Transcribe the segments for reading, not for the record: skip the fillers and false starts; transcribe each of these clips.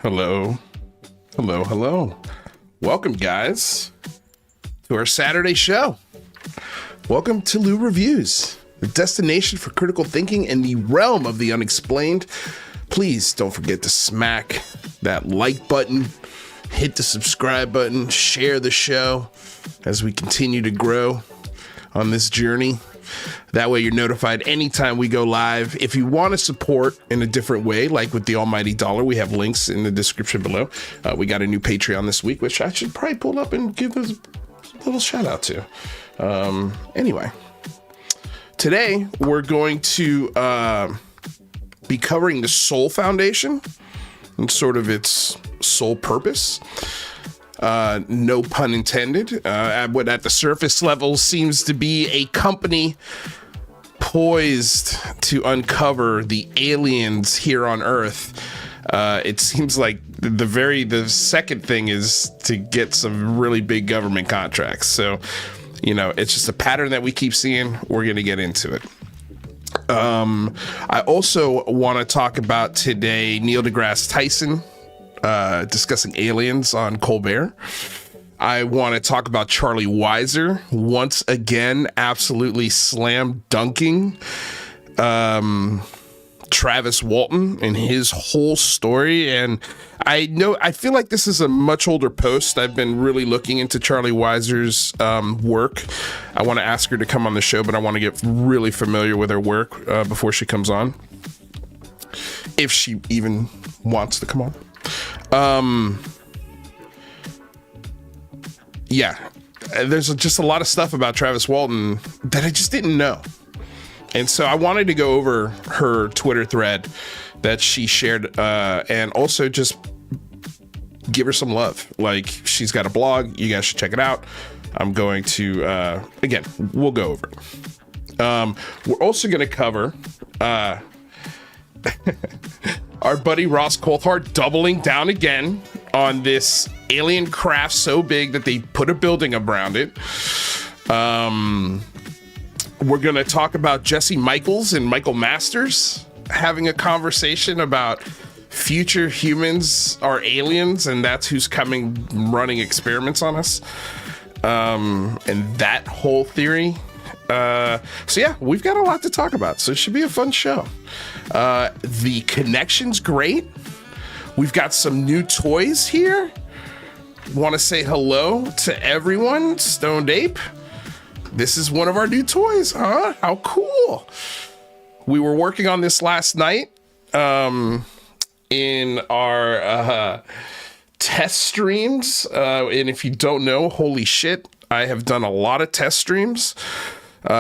Hello. Welcome, guys, to our Saturday show. Welcome to Lou Reviews, the destination for critical thinking in the realm of the unexplained. Please don't forget to smack that like button, hit the subscribe button, share the show as we continue to grow on this journey. That way you're notified anytime we go live. If you want to support in a different way, like with the almighty dollar, we have links in the description below. We got a new Patreon this week, which I should probably pull up and give a little shout out to. Anyway, today we're going to be covering the Soul Foundation and sort of its sole purpose. No pun intended. What at the surface level seems to be a company poised to uncover the aliens here on Earth. It seems like the second thing is to get some really big government contracts. So, you know, it's just a pattern that we keep seeing. We're going to get into it. I also want to talk about today Neil deGrasse Tyson discussing aliens on Colbert. I want to talk about Charlie Weiser once again, absolutely slam dunking Travis Walton and his whole story. And I feel like this is a much older post. I've been really looking into Charlie Weiser's work. I want to ask her to come on the show, but I want to get really familiar with her work before she comes on, if she even wants to come on. Yeah, there's just a lot of stuff about Travis Walton that I just didn't know. And so I wanted to go over her Twitter thread that she shared, and also just give her some love. Like, she's got a blog. You guys should check it out. I'm going to, again, we'll go over it. We're also going to cover, our buddy Ross Coulthard doubling down again on this alien craft so big that they put a building around it. We're going to talk about Jesse Michaels and Michael Masters having a conversation about future humans are aliens, and that's who's coming running experiments on us. And that whole theory. So yeah, we've got a lot to talk about, so it should be a fun show. The connection's great. We've got some new toys here. Want to say hello to everyone. Stoned Ape, this is one of our new toys, huh? How cool. We were working on this last night in our test streams. And if you don't know, holy shit, I have done a lot of test streams.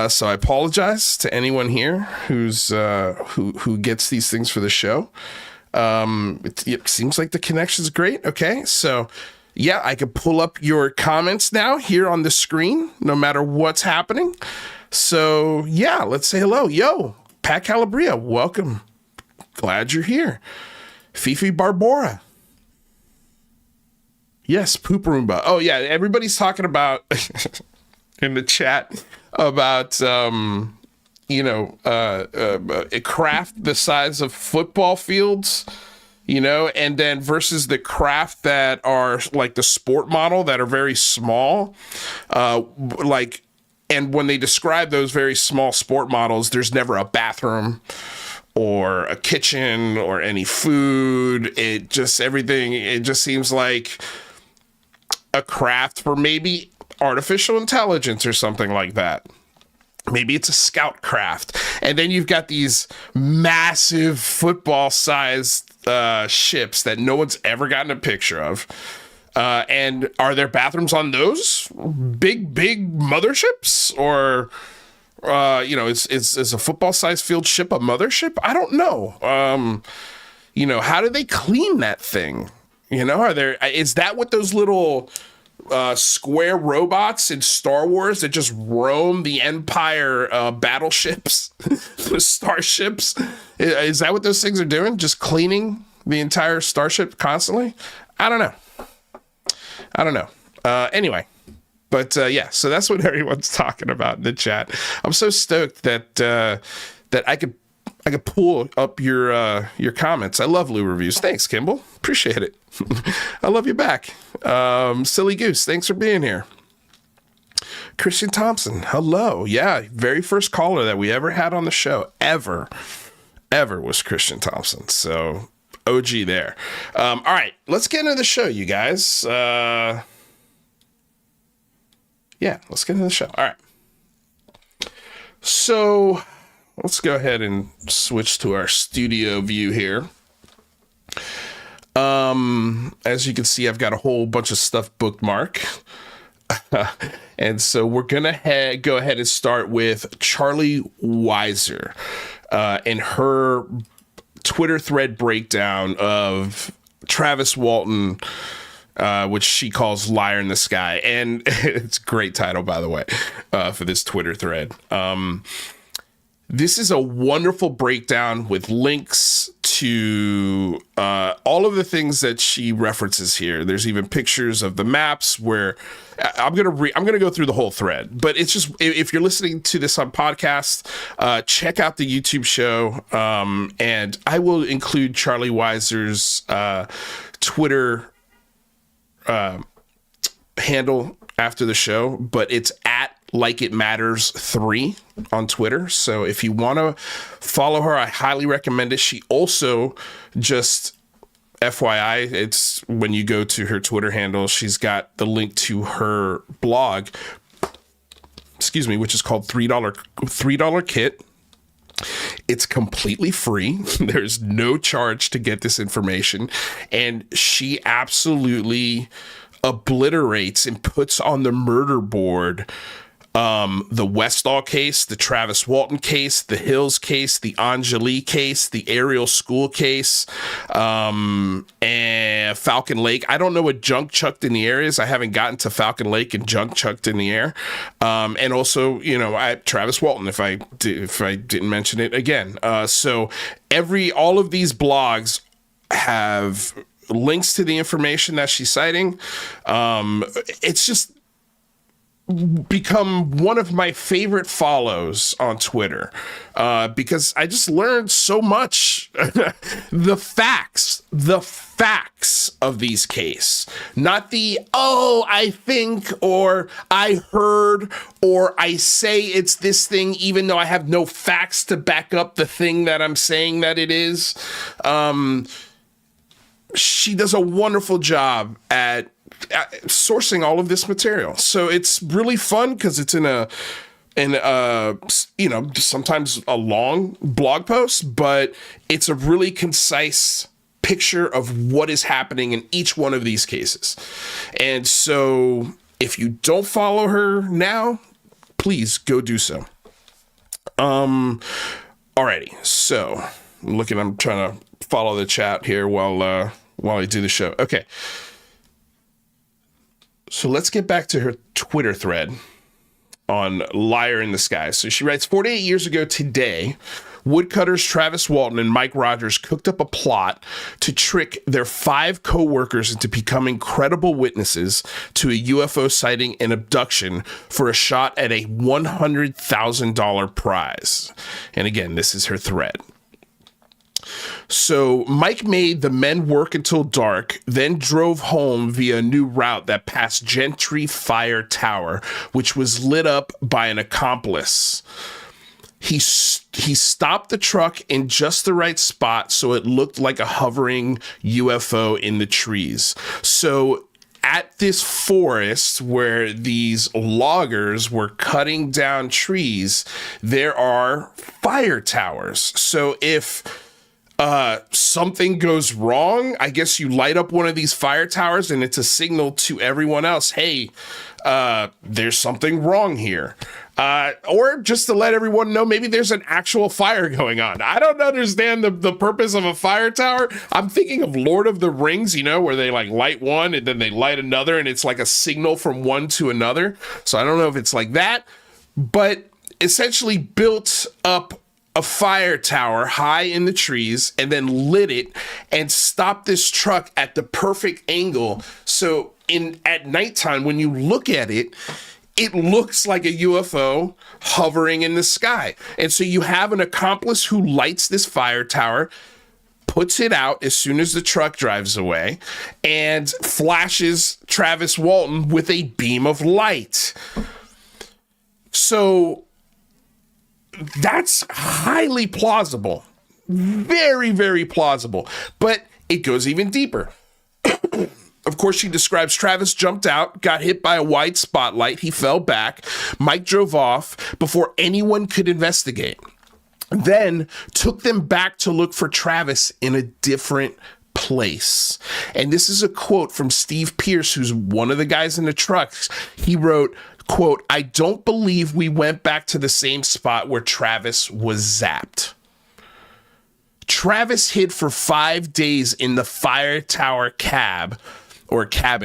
So I apologize to anyone here who's who gets these things for the show. It seems like the connection's great. Okay, so yeah, I could pull up your comments now here on the screen, no matter what's happening. So yeah, let's say hello. Yo, Pat Calabria, welcome. Glad you're here. Fifi Barbora. Yes, Poop Roomba. Oh yeah, everybody's talking about in the chat about a craft the size of football fields, you know, and then versus the craft that are like the sport model that are very small, and when they describe those very small sport models, there's never a bathroom or a kitchen or any food. It just seems like a craft for maybe artificial intelligence or something like that. Maybe it's a scout craft. And then you've got these massive football-sized ships that no one's ever gotten a picture of. And are there bathrooms on those big motherships? Or, is a football-sized field ship a mothership? I don't know. How do they clean that thing? You know, is that what those little square robots in Star Wars that just roam the Empire battleships, the starships. Is that what those things are doing? Just cleaning the entire starship constantly? I don't know. Anyway. But yeah, so that's what everyone's talking about in the chat. I'm so stoked that that I could pull up your comments. I love Lou reviews. Thanks, Kimball. Appreciate it. I love you back. Silly Goose, thanks for being here. Christian Thompson, hello. Yeah, very first caller that we ever had on the show ever was Christian Thompson. So OG there. All right, let's get into the show, you guys. Yeah, let's get into the show. All right. So let's go ahead and switch to our studio view here. As you can see, I've got a whole bunch of stuff bookmarked. And so we're going to go ahead and start with Charlie Weiser and her Twitter thread breakdown of Travis Walton, which she calls Liar in the Sky. And it's a great title, by the way, for this Twitter thread. This is a wonderful breakdown with links to all of the things that she references here. There's even pictures of the maps where I'm gonna go through the whole thread. But it's just, if you're listening to this on podcast, check out the YouTube show, and I will include Charlie Weiser's Twitter handle after the show, but it's at Like It Matters 3 on Twitter. So if you want to follow her, I highly recommend it. She also, just FYI, it's when you go to her Twitter handle, she's got the link to her blog, which is called $3 Kit. It's completely free. There's no charge to get this information. And she absolutely obliterates and puts on the murder board the Westall case, the Travis Walton case, the Hills case, the Anjali case, the Ariel School case, and Falcon Lake. I don't know what junk chucked in the air is. I haven't gotten to Falcon Lake and junk chucked in the air. And also, Travis Walton, if I didn't mention it again. So all of these blogs have links to the information that she's citing. It's just become one of my favorite follows on Twitter, because I just learned so much. the facts of these cases, not the, I think, or I heard, or I say it's this thing, even though I have no facts to back up the thing that I'm saying that it is. She does a wonderful job at sourcing all of this material. So it's really fun because it's in sometimes a long blog post, but it's a really concise picture of what is happening in each one of these cases. And so if you don't follow her now, please go do so. Alrighty. So I'm trying to follow the chat here while I do the show. Okay. So let's get back to her Twitter thread on Liar in the Sky. So she writes, 48 years ago today, woodcutters Travis Walton and Mike Rogers cooked up a plot to trick their 5 co-workers into becoming credible witnesses to a UFO sighting and abduction for a shot at a $100,000 prize. And again, this is her thread. So Mike made the men work until dark, then drove home via a new route that passed Gentry Fire Tower, which was lit up by an accomplice. He stopped the truck in just the right spot so it looked like a hovering UFO in the trees. So at this forest where these loggers were cutting down trees, there are fire towers. So if something goes wrong. I guess you light up one of these fire towers and it's a signal to everyone else, hey, there's something wrong here. Or just to let everyone know, maybe there's an actual fire going on. I don't understand the purpose of a fire tower. I'm thinking of Lord of the Rings, you know, where they like light one and then they light another and it's like a signal from one to another. So I don't know if it's like that, but essentially built up a fire tower high in the trees and then lit it and stopped this truck at the perfect angle. So at nighttime, when you look at it, it looks like a UFO hovering in the sky. And so you have an accomplice who lights this fire tower, puts it out as soon as the truck drives away, and flashes Travis Walton with a beam of light. So that's highly plausible. Very, very plausible. But it goes even deeper. Of course, she describes Travis jumped out, got hit by a wide spotlight. He fell back. Mike drove off before anyone could investigate. Then took them back to look for Travis in a different place. And this is a quote from Steve Pierce, who's one of the guys in the trucks. He wrote, quote, "I don't believe we went back to the same spot where Travis was zapped." Travis hid for 5 days in the fire tower cabin,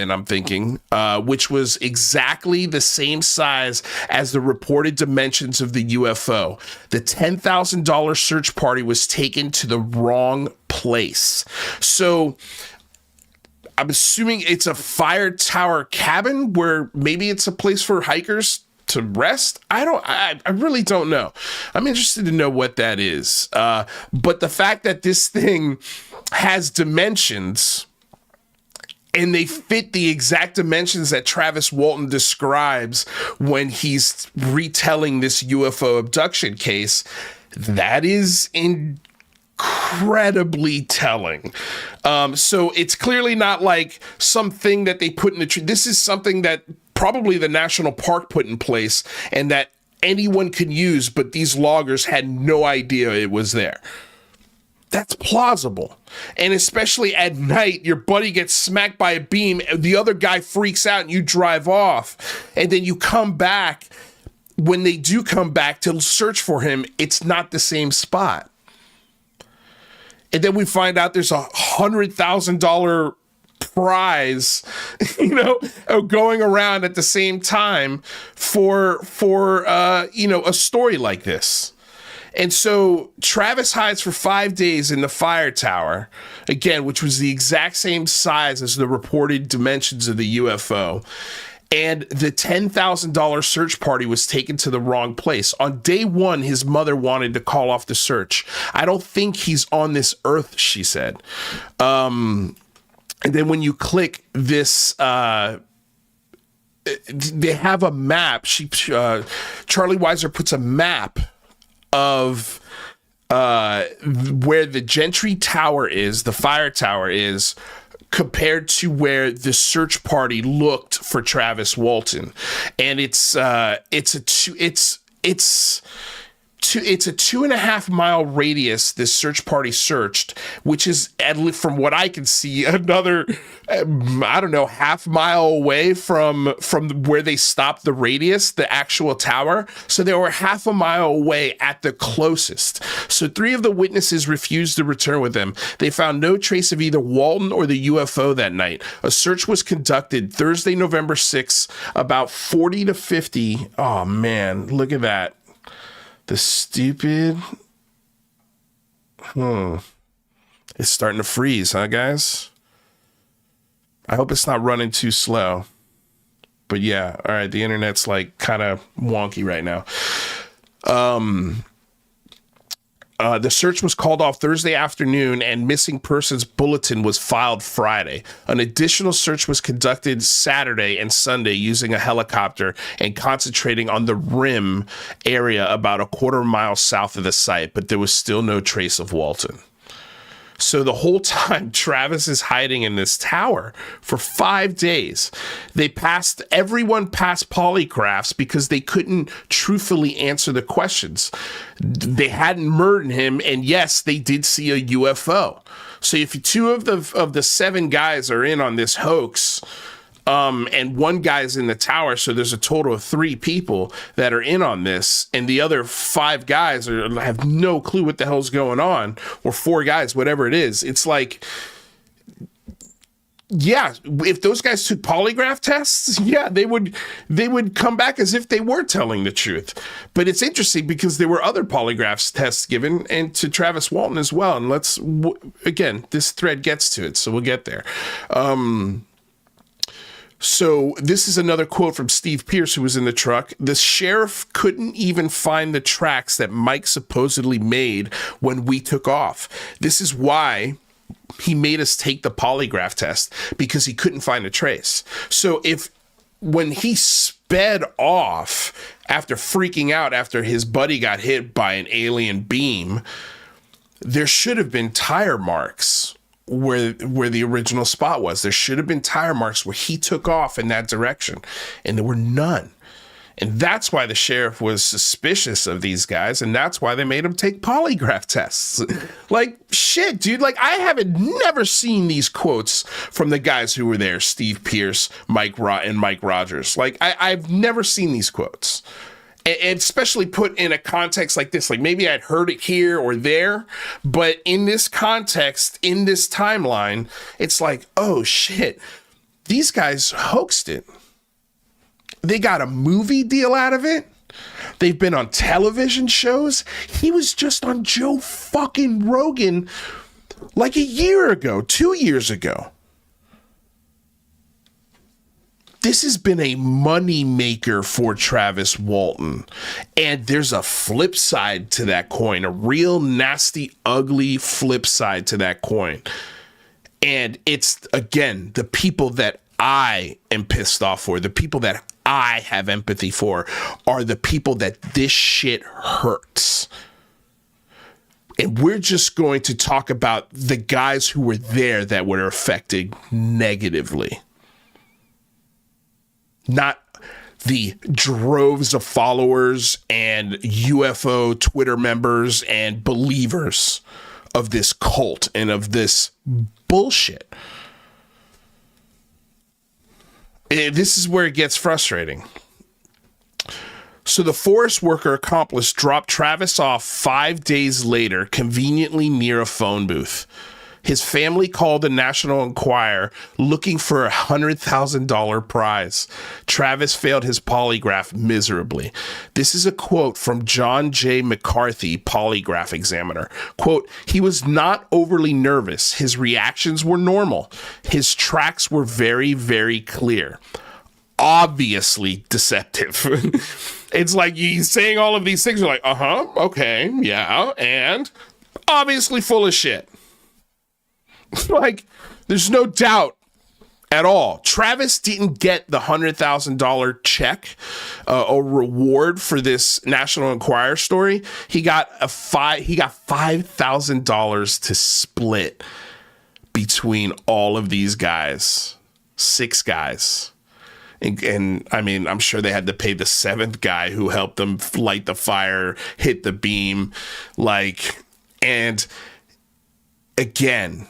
I'm thinking, which was exactly the same size as the reported dimensions of the UFO. The $10,000 search party was taken to the wrong place. So I'm assuming it's a fire tower cabin where maybe it's a place for hikers to rest. I really don't know. I'm interested to know what that is. But the fact that this thing has dimensions and they fit the exact dimensions that Travis Walton describes when he's retelling this UFO abduction case, that is incredibly telling. So it's clearly not like something that they put in the tree. This is something that probably the national park put in place and that anyone could use, but these loggers had no idea it was there. That's plausible. And especially at night, your buddy gets smacked by a beam, the other guy freaks out and you drive off. And then you come back. When they do come back to search for him, it's not the same spot. And then we find out there's $100,000 prize, going around at the same time for a story like this. And so Travis hides for 5 days in the fire tower, again, which was the exact same size as the reported dimensions of the UFO. And the $10,000 search party was taken to the wrong place. On day one, his mother wanted to call off the search. "I don't think he's on this earth," she said. And then when you click this, they have a map. Charlie Weiser puts a map of where the Gentry Tower is, the fire tower is, compared to where the search party looked for Travis Walton. And it's a 2.5 mile radius this search party searched, which is, from what I can see, another half mile away from where they stopped the radius, the actual tower. So they were half a mile away at the closest. So 3 of the witnesses refused to return with them. They found no trace of either Walton or the UFO that night. A search was conducted Thursday, November 6th, about 40 to 50. Oh man, look at that. The stupid. It's starting to freeze, huh, guys? I hope it's not running too slow. But yeah, all right, the internet's like kind of wonky right now. The search was called off Thursday afternoon and missing persons bulletin was filed Friday. An additional search was conducted Saturday and Sunday using a helicopter and concentrating on the rim area about a quarter mile south of the site, but there was still no trace of Walton. So the whole time, Travis is hiding in this tower for 5 days. Everyone passed polygraphs because they couldn't truthfully answer the questions. They hadn't murdered him, and yes, they did see a UFO. So if two of the 7 guys are in on this hoax, and one guy's in the tower, so there's a total of 3 people that are in on this, and the other 5 guys have no clue what the hell's going on, or 4 guys, whatever it is. It's like, yeah, if those guys took polygraph tests, yeah, they would come back as if they were telling the truth. But it's interesting because there were other polygraph tests given, and to Travis Walton as well. And again, this thread gets to it, so we'll get there. So this is another quote from Steve Pierce, who was in the truck. The sheriff couldn't even find the tracks that Mike supposedly made when we took off. This is why he made us take the polygraph test, because he couldn't find a trace. So when he sped off after freaking out after his buddy got hit by an alien beam, there should have been tire marks where the original spot was. There should have been tire marks where he took off in that direction, and there were none. And that's why the sheriff was suspicious of these guys, and that's why they made him take polygraph tests. Like, shit, dude. Like, I haven't never seen these quotes from the guys who were there, Steve Pierce, Mike Rogers. Like, I've never seen these quotes. And especially put in a context like this. Like, maybe I'd heard it here or there, but in this context, in this timeline, it's like, oh shit, these guys hoaxed it. They got a movie deal out of it. They've been on television shows. He was just on Joe fucking Rogan like a year ago, 2 years ago. This has been a money maker for Travis Walton. And there's a flip side to that coin, a real nasty, ugly flip side to that coin. And it's, again, the people that I am pissed off for, the people that I have empathy for, are the people that this shit hurts. And we're just going to talk about the guys who were there that were affected negatively. Not the droves of followers and UFO Twitter members and believers of this cult and of this bullshit. This is where it gets frustrating. So the forest worker accomplice dropped Travis off 5 days later, conveniently near a phone booth. His family called the National Enquirer looking for a $100,000 prize. Travis failed his polygraph miserably. This is a quote from John J. McCarthy, polygraph examiner. Quote, he was not overly nervous. His reactions were normal. His tracks were very, very clear. Obviously deceptive. It's like he's saying all of these things. You're like, okay, yeah, and obviously full of shit. Like, there's no doubt at all. Travis didn't get the $100,000 check or reward for this National Enquirer story. He got $5,000 to split between all of these guys, 6 guys. And I mean, I'm sure they had to pay the 7th guy who helped them light the fire, hit the beam, and again,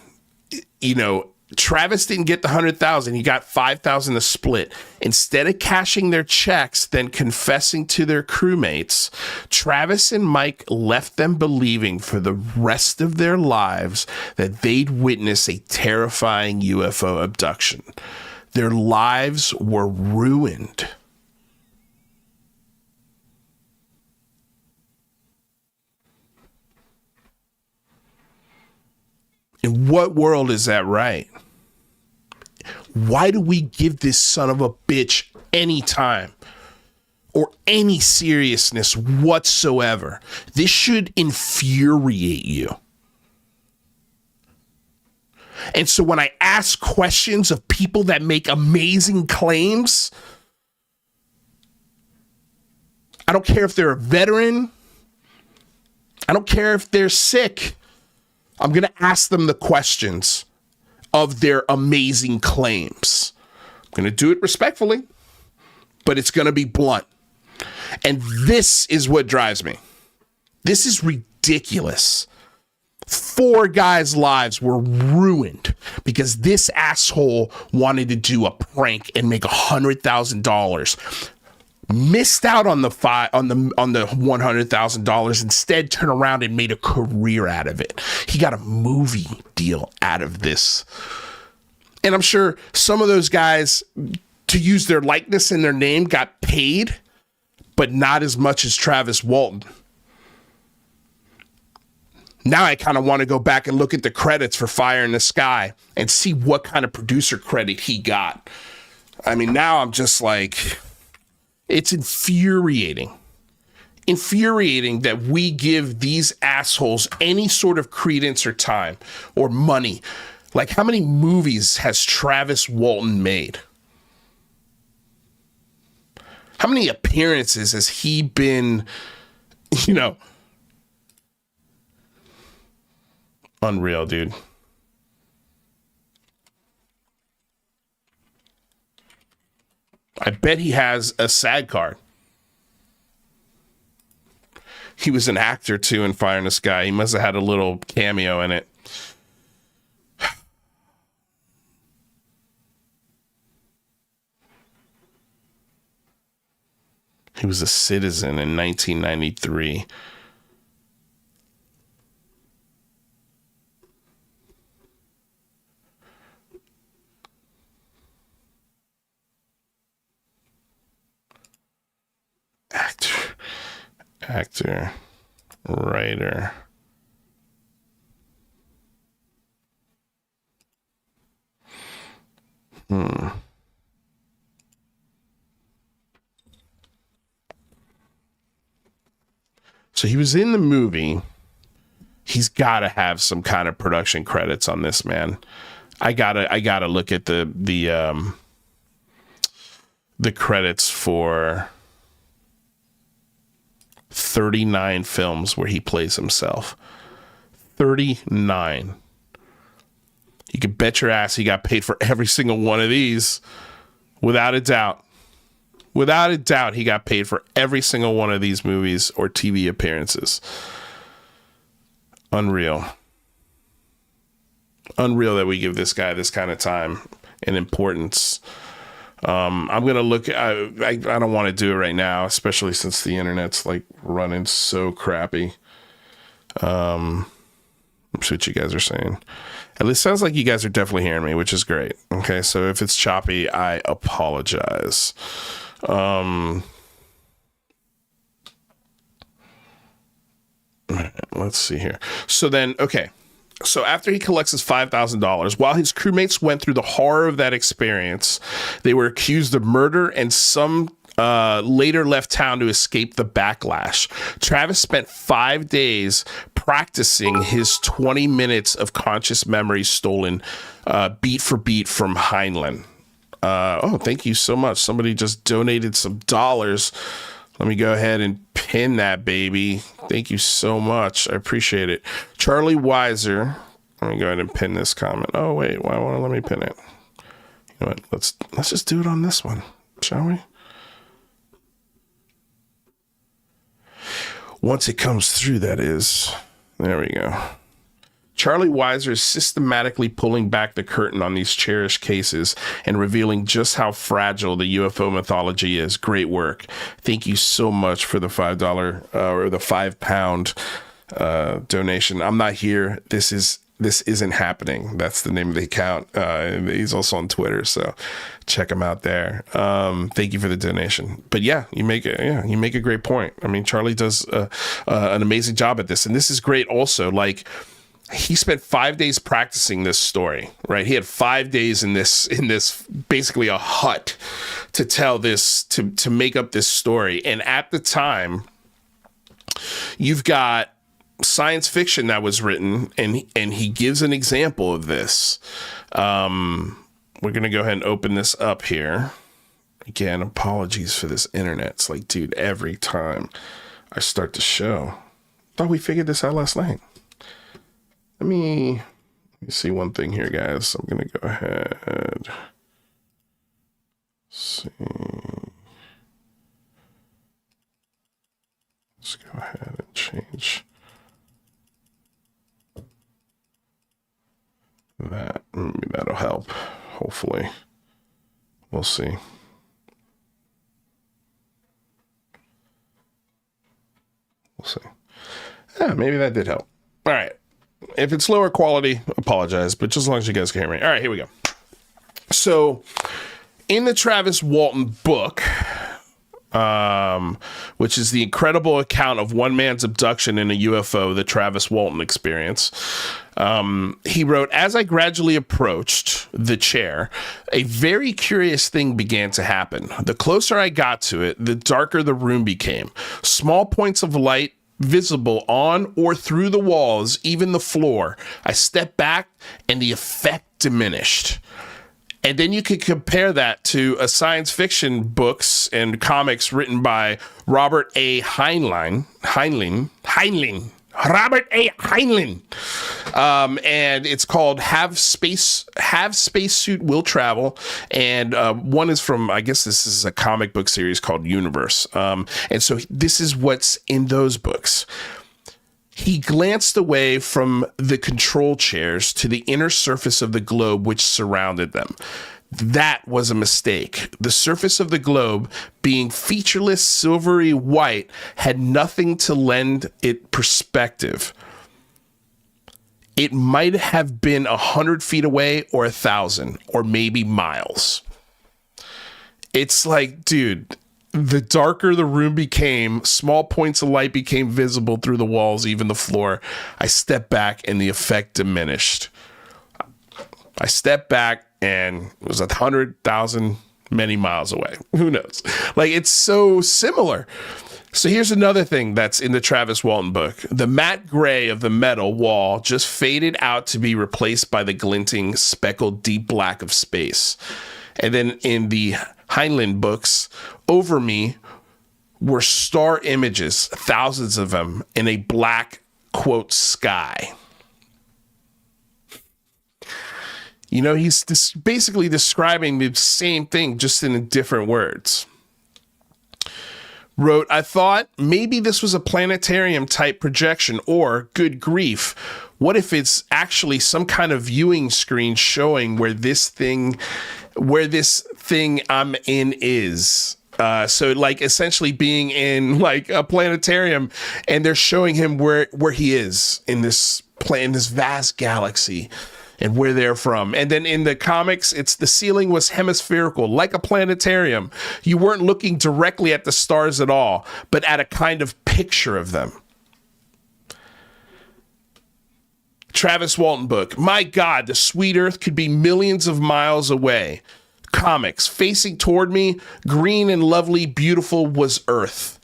Travis didn't get the $100,000. He got $5,000 to split. Instead of cashing their checks, then confessing to their crewmates, Travis and Mike left them believing for the rest of their lives that they'd witness a terrifying UFO abduction. Their lives were ruined. In what world is that right? Why do we give this son of a bitch any time or any seriousness whatsoever? This should infuriate you. And so when I ask questions of people that make amazing claims, I don't care if they're a veteran. I don't care if they're sick. I'm going to ask them the questions of their amazing claims. I'm going to do it respectfully, but it's going to be blunt. And this is what drives me. This is ridiculous. 4 guys' lives were ruined because this asshole wanted to do a prank and make $100,000. Missed out on the $100,000. Instead, turned around and made a career out of it. He got a movie deal out of this. And I'm sure some of those guys, to use their likeness and their name, got paid, but not as much as Travis Walton. Now I kind of want to go back and look at the credits for Fire in the Sky and see what kind of producer credit he got. I mean, now I'm just like, it's infuriating. Infuriating that we give these assholes any sort of credence or time or money. Like, how many movies has Travis Walton made? How many appearances has he been, unreal, dude. I bet he has a SAG card. He was an actor too in Fire in the Sky. He must have had a little cameo in it. He was a citizen in 1993. Actor, writer. So he was in the movie. He's got to have some kind of production credits on this, man. I gotta look at the credits for 39 films where he plays himself. 39. You can bet your ass he got paid for every single one of these. Without a doubt. Without a doubt, he got paid for every single one of these movies or TV appearances. Unreal. Unreal that we give this guy this kind of time and importance. I'm going to look, I don't want to do it right now, especially since the internet's like running so crappy. Let's see what you guys are saying. At least sounds like you guys are definitely hearing me, which is great. Okay. So if it's choppy, I apologize. Let's see here. So then, okay. So after he collects his $5,000, while his crewmates went through the horror of that experience, they were accused of murder and some later left town to escape the backlash. Travis spent 5 days practicing his 20 minutes of conscious memory stolen beat for beat from Heinlein. Thank you so much. Somebody just donated some dollars. Let me go ahead and pin that, baby. Thank you so much. I appreciate it. Charlie Weiser. Let me go ahead and pin this comment. Oh, wait. Why won't it let me pin it? You know what? Let's just do it on this one, shall we? Once it comes through, that is. There we go. Charlie Weiser is systematically pulling back the curtain on these cherished cases and revealing just how fragile the UFO mythology is. Great work. Thank you so much for the $5 or the £5 donation. I'm not here. This isn't happening. That's the name of the account. He's also on Twitter, so check him out there. Thank you for the donation. But yeah, you make a great point. I mean, Charlie does an amazing job at this, and this is great. Also, like, he spent 5 days practicing this story, right? He had 5 days in this basically a hut to tell this, to make up this story. And at the time, you've got science fiction that was written, and he gives an example of this. We're going to go ahead and open this up here. Again, apologies for this internet. It's like, dude, every time I start the show, thought we figured this out last night. let me see one thing here, guys. I'm going to go ahead. See. Let's go ahead and change that. Maybe that'll help. Hopefully. We'll see. We'll see. Yeah, maybe that did help. All right. If it's lower quality, apologize, but just as long as you guys can hear me. All right, here we go. So, in the Travis Walton book, which is the incredible account of one man's abduction in a UFO, the Travis Walton experience, he wrote, as I gradually approached the chair, a very curious thing began to happen. The closer I got to it, the darker the room became. Small points of light visible on or through the walls, even the floor. I stepped back and the effect diminished. And then you could compare that to a science fiction books and comics written by Robert A. Heinlein. Robert A. Heinlein. And it's called Have Spacesuit Will Travel. And one is from, I guess this is a comic book series called Universe. And so this is what's in those books. He glanced away from the control chairs to the inner surface of the globe which surrounded them. That was a mistake. The surface of the globe, being featureless, silvery white, had nothing to lend it perspective. It might have been 100 feet away or 1,000 or maybe miles. It's like, dude, the darker the room became, small points of light became visible through the walls, even the floor. I stepped back and the effect diminished. I stepped back and it was 100,000 many miles away. Who knows? Like, it's so similar. So here's another thing that's in the Travis Walton book. The matte gray of the metal wall just faded out to be replaced by the glinting, speckled deep black of space. And then in the Heinlein books, over me were star images, thousands of them, in a black, quote, sky. You know, he's basically describing the same thing, just in different words. Wrote, I thought maybe this was a planetarium type projection, or good grief, what if it's actually some kind of viewing screen showing where this thing I'm in is. So like essentially being in like a planetarium and they're showing him where he is in this vast galaxy and where they're from. And then in the comics, it's the ceiling was hemispherical, like a planetarium. You weren't looking directly at the stars at all, but at a kind of picture of them. Travis Walton book. My God, the sweet earth could be millions of miles away. Comics. Facing toward me, green and lovely, beautiful was earth.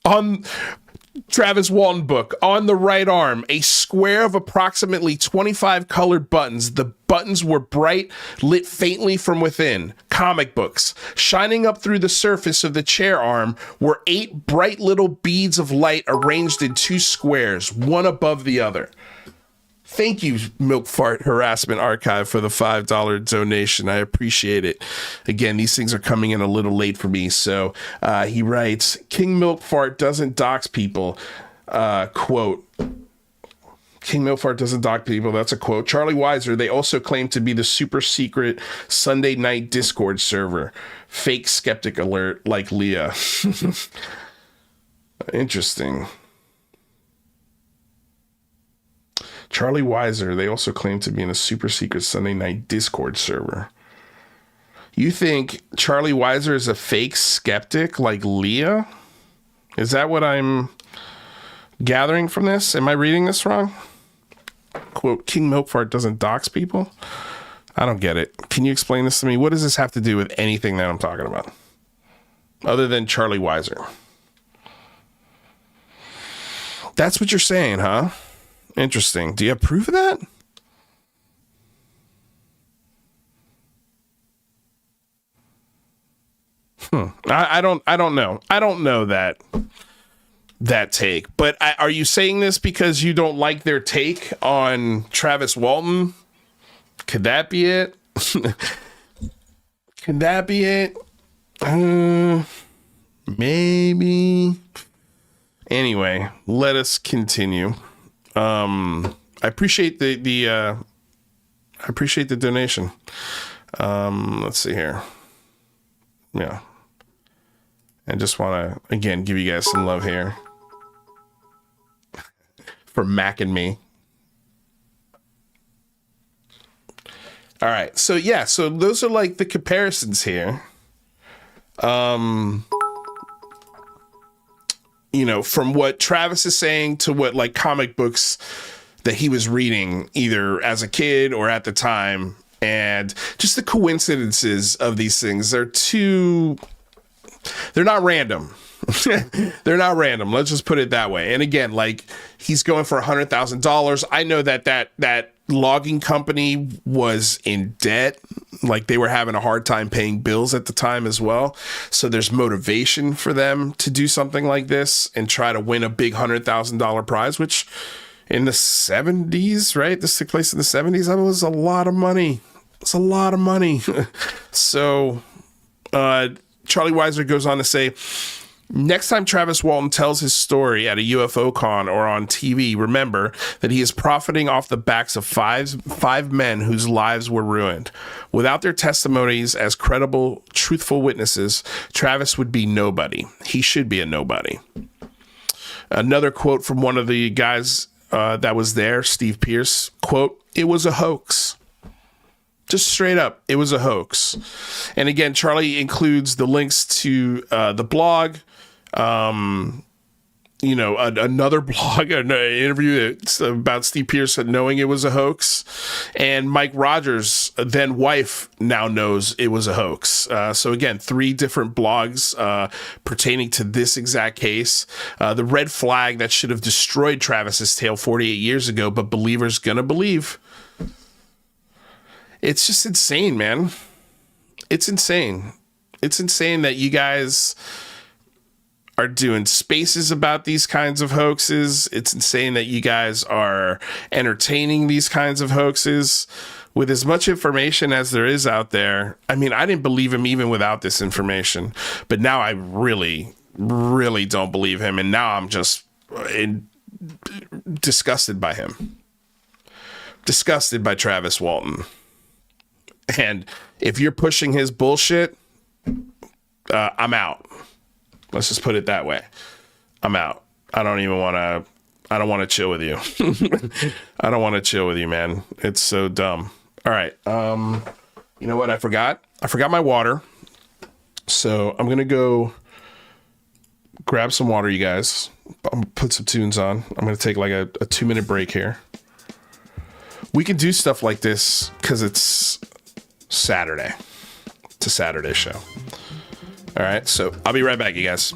On Travis Walton book, on the right arm, a square of approximately 25 colored buttons. The buttons were bright, lit faintly from within. Comic books. Shining up through the surface of the chair arm were 8 bright little beads of light arranged in 2 squares, one above the other. Thank you, Milk Fart Harassment Archive, for the $5 donation. I appreciate it. Again, these things are coming in a little late for me. So he writes, King Milk Fart doesn't dox people. Quote, King Milk Fart doesn't dox people. That's a quote. Charlie Weiser, they also claim to be the super secret Sunday night Discord server. Fake skeptic alert like Leah. Interesting. Charlie Weiser, they also claim to be in a super secret Sunday night Discord server. You think Charlie Weiser is a fake skeptic like Leah? Is that what I'm gathering from this? Am I reading this wrong? Quote, King Milkfart doesn't dox people? I don't get it. Can you explain this to me? What does this have to do with anything that I'm talking about? Other than Charlie Weiser. That's what you're saying, huh? Interesting. Do you have proof of that? I don't know. I don't know that. that take. But are you saying this because you don't like their take on Travis Walton? Could that be it? Could that be it? Maybe. Anyway, let us continue. I appreciate the donation. Let's see here. Yeah. I just want to, again, give you guys some love here for Mac and me. All right. So, yeah. So those are like the comparisons here. You know, from what Travis is saying to what like comic books that he was reading either as a kid or at the time. And just the coincidences of these things. They're not random. They're not random. Let's just put it that way. And again, like he's going for $100,000. I know that logging company was in debt. Like they were having a hard time paying bills at the time as well. So there's motivation for them to do something like this and try to win a big $100,000 prize, which in the 70s, right? This took place in the 70s. That was a lot of money. It's a lot of money. So Charlie Weiser goes on to say, next time Travis Walton tells his story at a UFO con or on TV, remember that he is profiting off the backs of five men whose lives were ruined. Without their testimonies as credible, truthful witnesses, Travis would be nobody. He should be a nobody. Another quote from one of the guys that was there, Steve Pierce, quote, "It was a hoax." Just straight up, it was a hoax. And again, Charlie includes the links to the blog, you know, another blog, an interview that's about Steve Pierce knowing it was a hoax. And Mike Rogers' then wife now knows it was a hoax. So again, 3 different blogs pertaining to this exact case. The red flag that should have destroyed Travis's tail 48 years ago, but believers gonna believe. It's just insane, man. It's insane. It's insane that you guys are doing spaces about these kinds of hoaxes. It's insane that you guys are entertaining these kinds of hoaxes with as much information as there is out there. I mean, I didn't believe him even without this information, but now I really, really don't believe him. And now I'm just disgusted by him. Disgusted by Travis Walton. And if you're pushing his bullshit, I'm out. Let's just put it that way. I'm out. I don't want to chill with you. I don't want to chill with you, man. It's so dumb. All right. You know what? I forgot my water. So I'm going to go grab some water, you guys. I'm going to put some tunes on. I'm going to take like a 2-minute break here. We can do stuff like this because it's Saturday. It's a Saturday show. All right, so I'll be right back, you guys.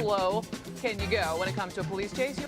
slow can you go when it comes to a police chase?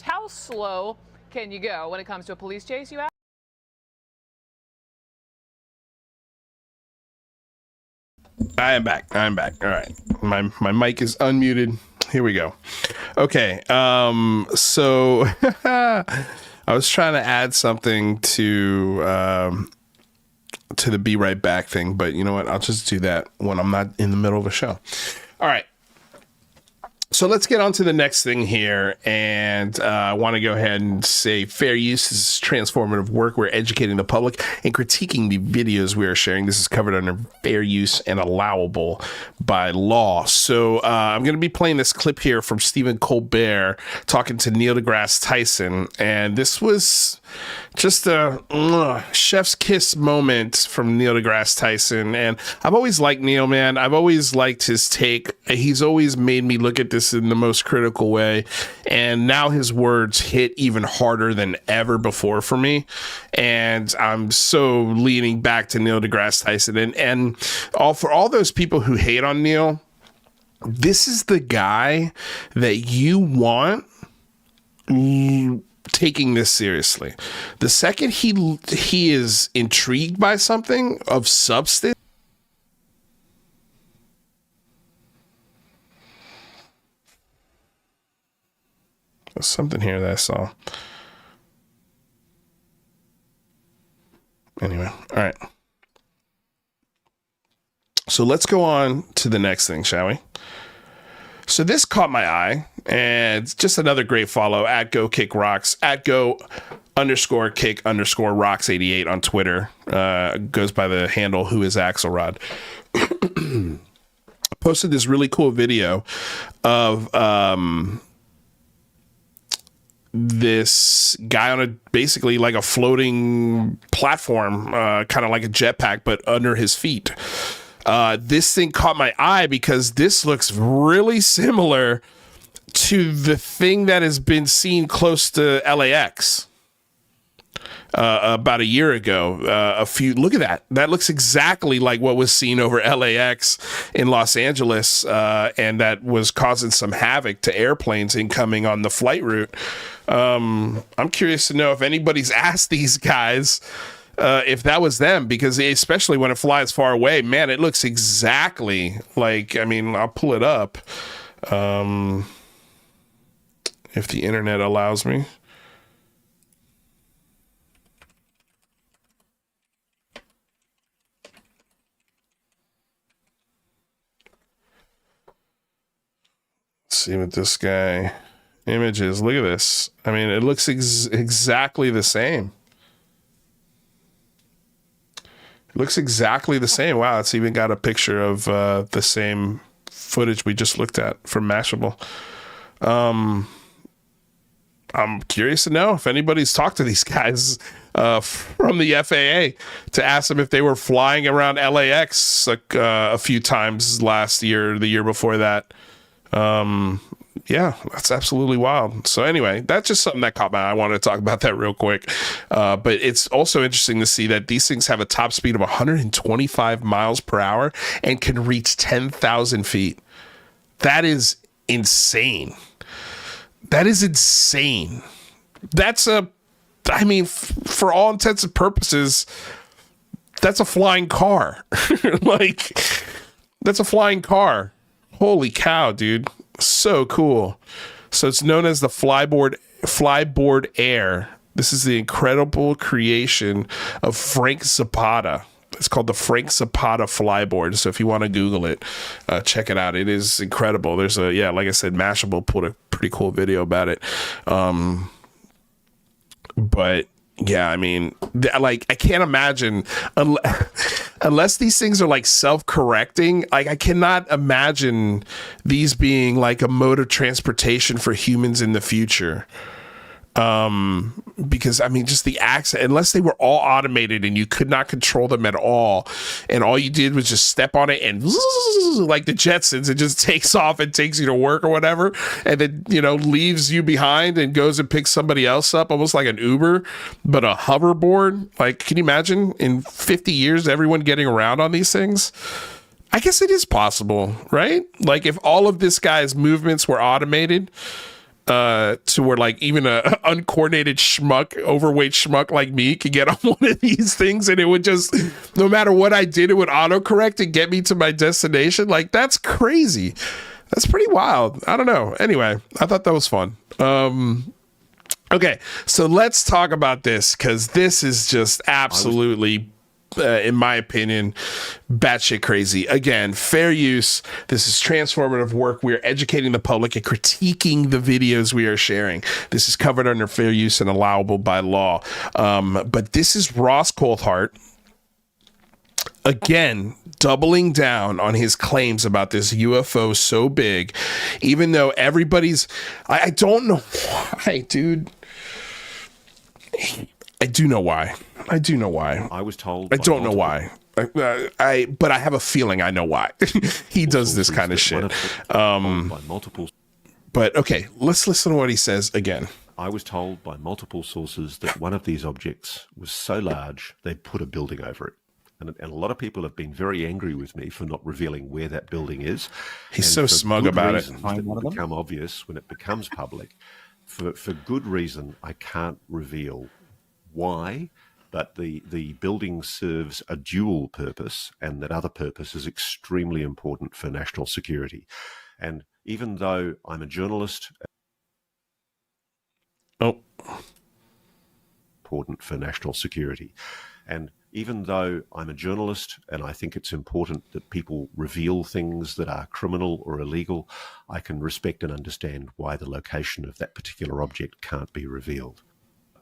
How slow can you go when it comes to a police chase, you ask? I am back. I'm back. All right. My mic is unmuted. Here we go. Okay. So I was trying to add something to the be right back thing, but you know what? I'll just do that when I'm not in the middle of a show. All right. So let's get on to the next thing here. And I want to go ahead and say fair use is transformative work. We're educating the public and critiquing the videos we are sharing. This is covered under fair use and allowable by law. So I'm going to be playing this clip here from Stephen Colbert talking to Neil deGrasse Tyson. And this was just a chef's kiss moment from Neil deGrasse Tyson. And I've always liked Neil, man. I've always liked his take. He's always made me look at this in the most critical way. And now his words hit even harder than ever before for me. And I'm so leaning back to Neil deGrasse Tyson. And for all those people who hate on Neil, this is the guy that you want taking this seriously. The second he is intrigued by something of substance, there's something here that I saw. Anyway, all right. So let's go on to the next thing, shall we? So this caught my eye, and it's just another great follow at @GoKickRocks, at @go_kick_rocks88 on Twitter. Goes by the handle Who is Axelrod. Posted this really cool video of this guy on basically like a floating platform, kind of like a jetpack, but under his feet. This thing caught my eye because this looks really similar to the thing that has been seen close to LAX about a year ago. Look at that. That looks exactly like what was seen over LAX in Los Angeles, and that was causing some havoc to airplanes incoming on the flight route. I'm curious to know if anybody's asked these guys if that was them, because especially when it flies far away, man, it looks exactly like, I mean, I'll pull it up if the internet allows me. Let's see what this guy images. Look at this. I mean, it looks exactly the same. It looks exactly the same. Wow, it's even got a picture of the same footage we just looked at from Mashable. I'm curious to know if anybody's talked to these guys from the FAA to ask them if they were flying around LAX like a few times last year, the year before that. Yeah, that's absolutely wild. So anyway, that's just something that caught my eye. I wanted to talk about that real quick. But it's also interesting to see that these things have a top speed of 125 miles per hour and can reach 10,000 feet. That is insane. That is insane. That's for all intents and purposes, that's a flying car. Like, that's a flying car. Holy cow, dude. So cool. So it's known as the Flyboard Air. This is the incredible creation of Frank Zapata. It's called the Frank Zapata flyboard. So if you want to Google it, check it out. It is incredible. There's like I said, Mashable put a pretty cool video about it. But yeah, I mean, like, I can't imagine unless these things are like self-correcting. Like, I cannot imagine these being like a mode of transportation for humans in the future. Because I mean, just the accent, unless they were all automated and you could not control them at all, and all you did was just step on it and like the Jetsons, it just takes off and takes you to work or whatever, and then, you know, leaves you behind and goes and picks somebody else up, almost like an Uber, but a hoverboard. Like, can you imagine in 50 years everyone getting around on these things? I guess it is possible, right? Like, if all of this guy's movements were automated, to where like even a uncoordinated schmuck, overweight schmuck like me could get on one of these things, and it would just, no matter what I did, it would autocorrect and get me to my destination. Like, that's crazy. That's pretty wild. I don't know. Anyway, I thought that was fun. Okay, so let's talk about this, because this is just absolutely, in my opinion, batshit crazy. Again, fair use. This is transformative work. We are educating the public and critiquing the videos we are sharing. This is covered under fair use and allowable by law. But this is Ross Coulthart, again, doubling down on his claims about this UFO so big, even though everybody's... I don't know why, dude. I do know why. I was told. I don't know why. But I have a feeling I know why. He does this kind of shit. But okay, let's listen to what he says again. I was told by multiple sources that one of these objects was so large they'd put a building over it. And a lot of people have been very angry with me for not revealing where that building is. He's so smug about it. That become obvious when it becomes public. For good reason, I can't reveal why, but the building serves a dual purpose, and that other purpose is extremely important for national security. And even though I'm a journalist... important for national security. And even though I'm a journalist and I think it's important that people reveal things that are criminal or illegal, I can respect and understand why the location of that particular object can't be revealed.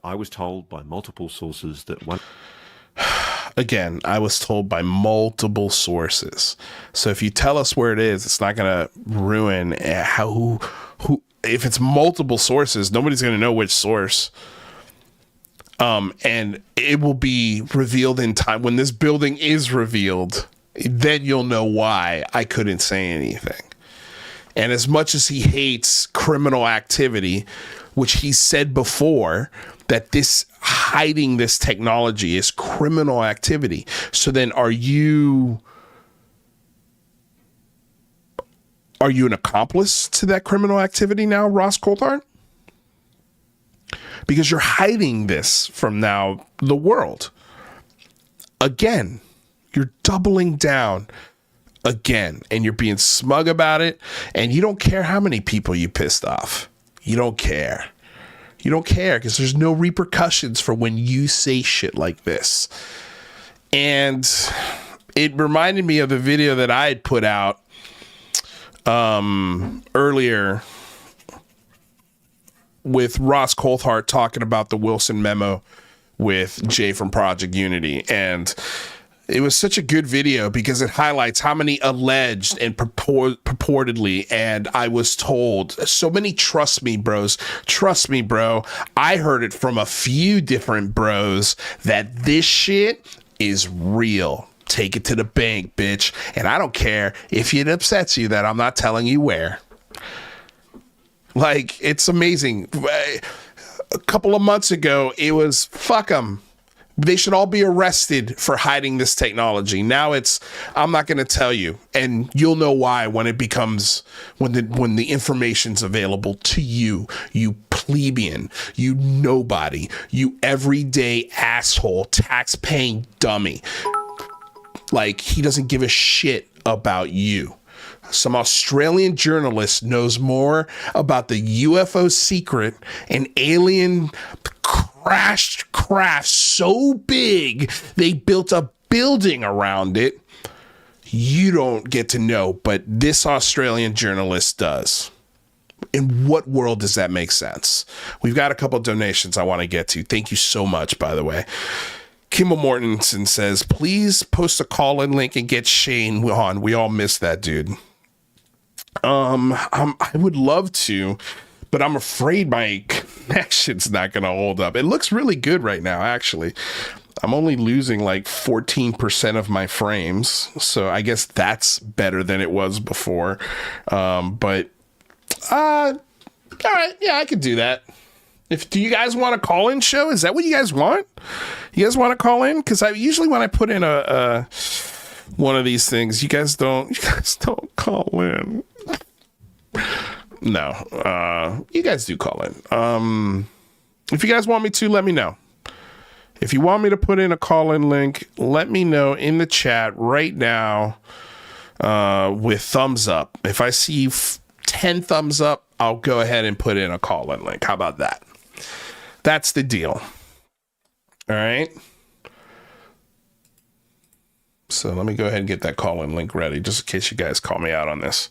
I was told by multiple sources that one... Again, I was told by multiple sources. So if you tell us where it is, it's not going to ruin who if it's multiple sources, nobody's going to know which source. And it will be revealed in time. When this building is revealed, then you'll know why I couldn't say anything. And as much as he hates criminal activity, which he said before, that this hiding this technology is criminal activity. So then are you an accomplice to that criminal activity now, Ross Coulthart? Because you're hiding this from now the world. Again, you're doubling down again, and you're being smug about it, and you don't care how many people you pissed off. You don't care. You don't care because there's no repercussions for when you say shit like this. And it reminded me of the video that I had put out earlier with Ross Coulthart talking about the Wilson memo with Jay from Project Unity. And it was such a good video because it highlights how many alleged and purportedly, and I was told, so many trust me bros, trust me bro, I heard it from a few different bros that this shit is real. Take it to the bank, bitch. And I don't care if it upsets you that I'm not telling you where. Like, it's amazing. A couple of months ago, it was, fuck them. They should all be arrested for hiding this technology. Now it's, I'm not going to tell you. And you'll know why when it becomes, when the information's available to you, you plebeian, you nobody, you everyday asshole, tax-paying dummy. Like, he doesn't give a shit about you. Some Australian journalist knows more about the UFO secret and alien crashed craft so big they built a building around it, you don't get to know, but this Australian journalist does. In what world does that make sense? We've got a couple donations I want to get to. Thank you so much, by the way. Kimball Mortensen says, please post a call-in link and get Shane on. We all miss that dude. I would love to, but I'm afraid my connection's not going to hold up. It looks really good right now, actually. I'm only losing like 14% of my frames, so I guess that's better than it was before. But all right, yeah, I could do that. Do you guys want a call-in show? Is that what you guys want? You guys want to call in? Because I usually, when I put in a one of these things, you guys don't call in. No, you guys do call in. If you guys want me to, let me know. If you want me to put in a call-in link, let me know in the chat right now with thumbs up. If I see 10 thumbs up, I'll go ahead and put in a call-in link. How about that? That's the deal. All right. So let me go ahead and get that call-in link ready, just in case you guys call me out on this.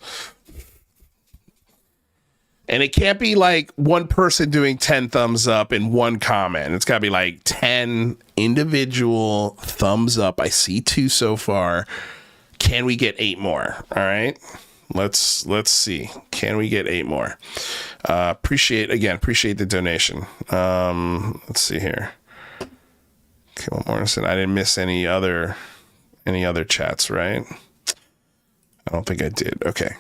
And it can't be like one person doing 10 thumbs up in one comment. It's got to be like 10 individual thumbs up. I see 2 so far. Can we get 8 more? All right. Let's see. Can we get 8 more? Appreciate the donation. Let's see here. Okay, one more. I didn't miss any other chats, right? I don't think I did. Okay.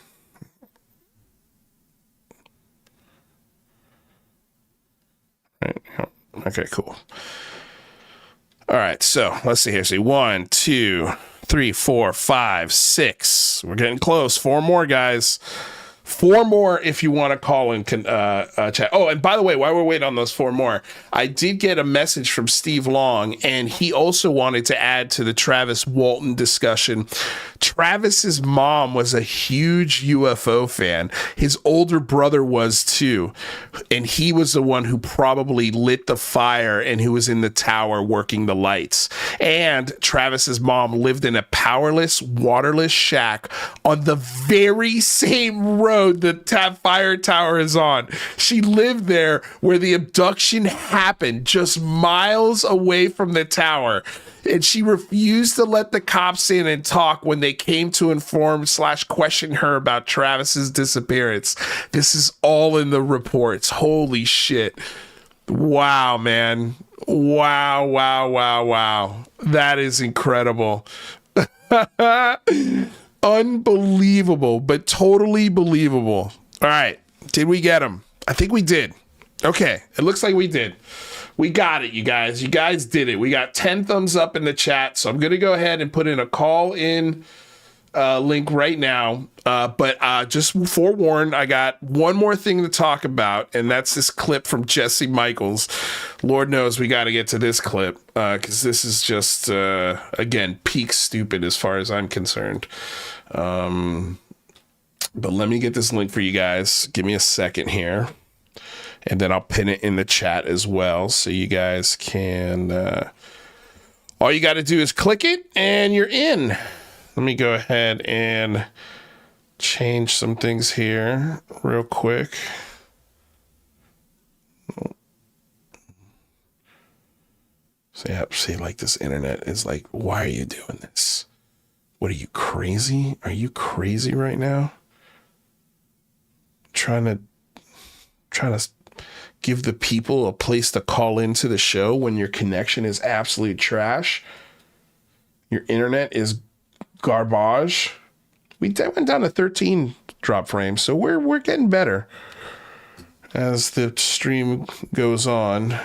Right. Okay, cool. All right, so let's see here. See, 1, 2, 3, 4, 5, 6. We're getting close. 4 more, guys. 4 more if you want to call and chat. Oh, and by the way, while we're waiting on those 4 more, I did get a message from Steve Long, and he also wanted to add to the Travis Walton discussion. Travis's mom was a huge UFO fan. His older brother was too, and he was the one who probably lit the fire and who was in the tower working the lights. And Travis's mom lived in a powerless, waterless shack on the very same road the fire tower is on. She lived there where the abduction happened, just miles away from the tower. And she refused to let the cops in and talk when they came to inform/question her about Travis's disappearance. This is all in the reports. Holy shit. Wow, man. Wow. That is incredible. Unbelievable, but totally believable. All right. Did we get him? I think we did. Okay. It looks like we did. We got it, you guys. You guys did it. We got 10 thumbs up in the chat. So I'm going to go ahead and put in a call-in link right now. But just forewarned, I got one more thing to talk about, and that's this clip from Jesse Michaels. Lord knows we got to get to this clip because this is just, again, peak stupid as far as I'm concerned. But let me get this link for you guys. Give me a second here. And then I'll pin it in the chat as well, so you guys can... all you got to do is click it, and you're in. Let me go ahead and change some things here real quick. See, like this internet is like, why are you doing this? What are you, crazy? Are you crazy right now? Trying to give the people a place to call into the show when your connection is absolute trash. Your internet is garbage. We went down to 13 drop frames, so we're getting better as the stream goes on.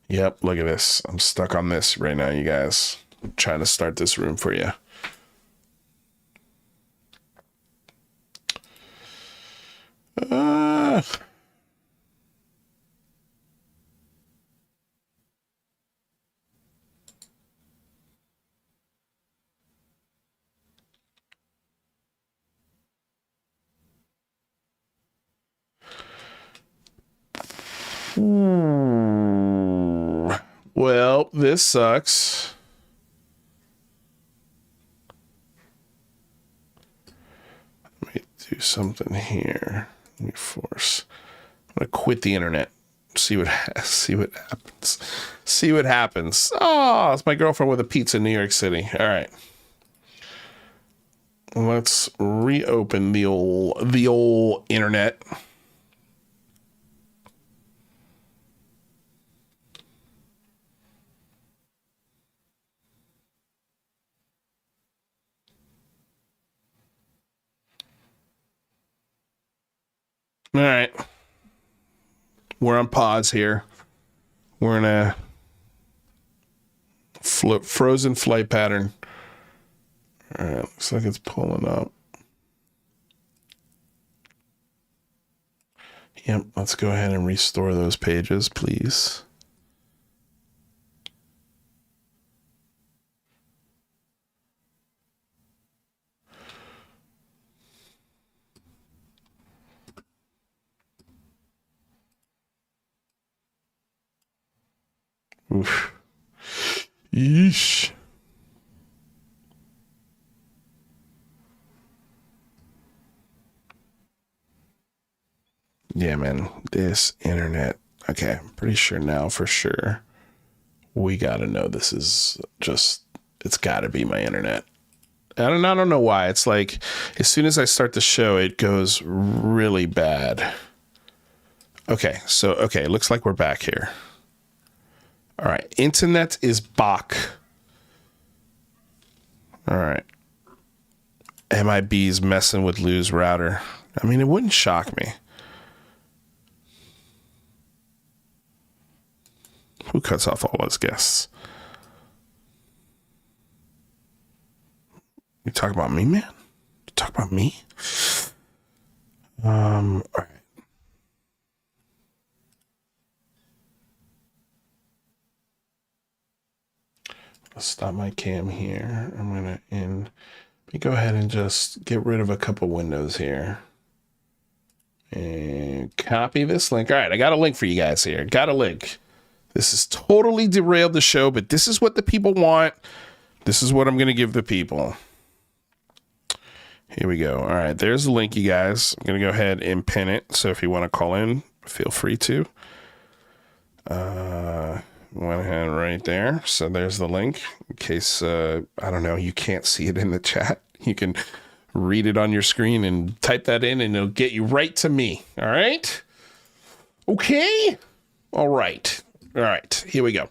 Yep, look at this. I'm stuck on this right now, you guys. I'm trying to start this room for you. this sucks. Let me do something here. Let me force. I'm gonna quit the internet. See what happens. See what happens. Oh, it's my girlfriend with a pizza in New York City. All right. Let's reopen the old internet. All right. We're on pause here. We're in a frozen flight pattern. All right. Looks like it's pulling up. Yep. Let's go ahead and restore those pages, please. Oof. Yeesh. Yeah, man. This internet. Okay, I'm pretty sure now for sure. We gotta know this is just, it's gotta be my internet. I don't know why. It's like, as soon as I start the show, it goes really bad. Okay, so, it looks like we're back here. All right, internet is back. All right. MIB's messing with Lou's router. I mean, it wouldn't shock me. Who cuts off all his guests? You talk about me, man? You talk about me? All right. Let's stop my cam here. I'm gonna let me go ahead and just get rid of a couple windows here. And copy this link. All right, I got a link for you guys here. Got a link. This is totally derailed the show, but this is what the people want. This is what I'm going to give the people. Here we go. All right, there's the link, you guys. I'm going to go ahead and pin it. So if you want to call in, feel free to. Went ahead right there. So there's the link. In case, I don't know, you can't see it in the chat. You can read it on your screen and type that in, and it'll get you right to me. All right? Okay? All right. All right, here we go.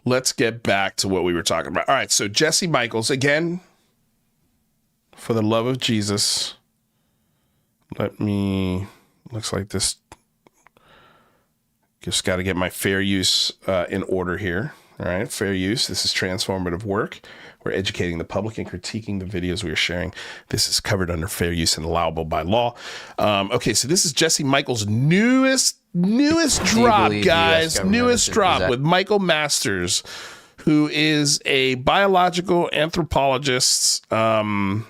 Let's get back to what we were talking about. All right, so Jesse Michaels, again, for the love of Jesus, looks like this, just got to get my fair use in order here. All right, fair use. This is transformative work. We're educating the public and critiquing the videos we are sharing. This is covered under fair use and allowable by law. Okay, so this is Jesse Michaels' newest drop, guys. Newest drop with Michael Masters, who is a biological anthropologist. And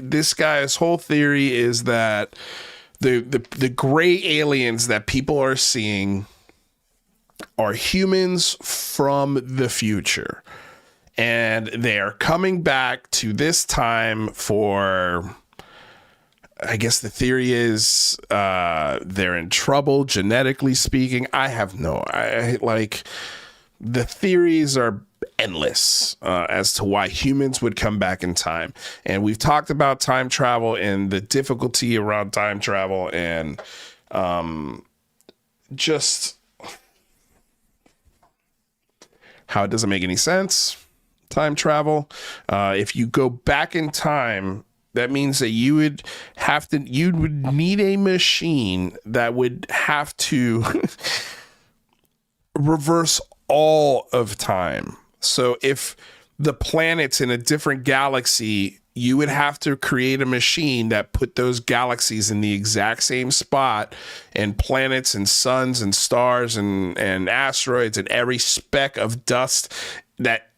this guy's whole theory is that the gray aliens that people are seeing are humans from the future. And they are coming back to this time for, I guess the theory is they're in trouble, genetically speaking. The theories are endless as to why humans would come back in time. And we've talked about time travel and the difficulty around time travel and just how it doesn't make any sense. Time travel. If you go back in time, that means that you would need a machine that would have to reverse all of time. So if the planet's in a different galaxy, you would have to create a machine that put those galaxies in the exact same spot, and planets and suns and stars and asteroids and every speck of dust that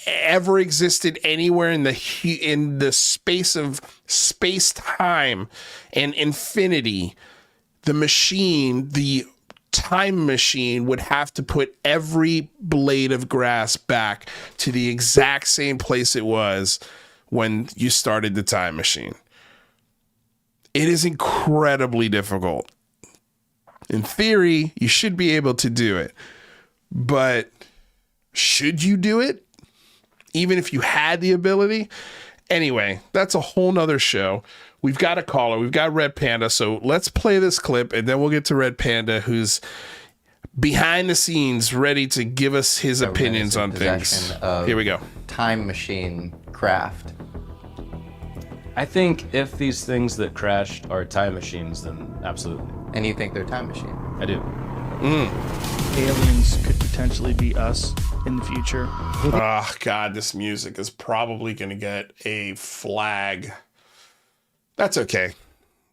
ever existed anywhere in the space of space-time and infinity. The machine, the time machine would have to put every blade of grass back to the exact same place it was when you started the time machine. It is incredibly difficult. In theory, you should be able to do it, but should you do it? Even if you had the ability? Anyway, that's a whole nother show. We've got a caller. We've got Red Panda. So let's play this clip and then we'll get to Red Panda, who's behind the scenes ready to give us his opinions on things. Here we go. Time machine craft. I think if these things that crashed are time machines, then absolutely. And you think they're time machine? I do. Aliens could potentially be us in the future. Oh, God, this music is probably going to get a flag. That's okay.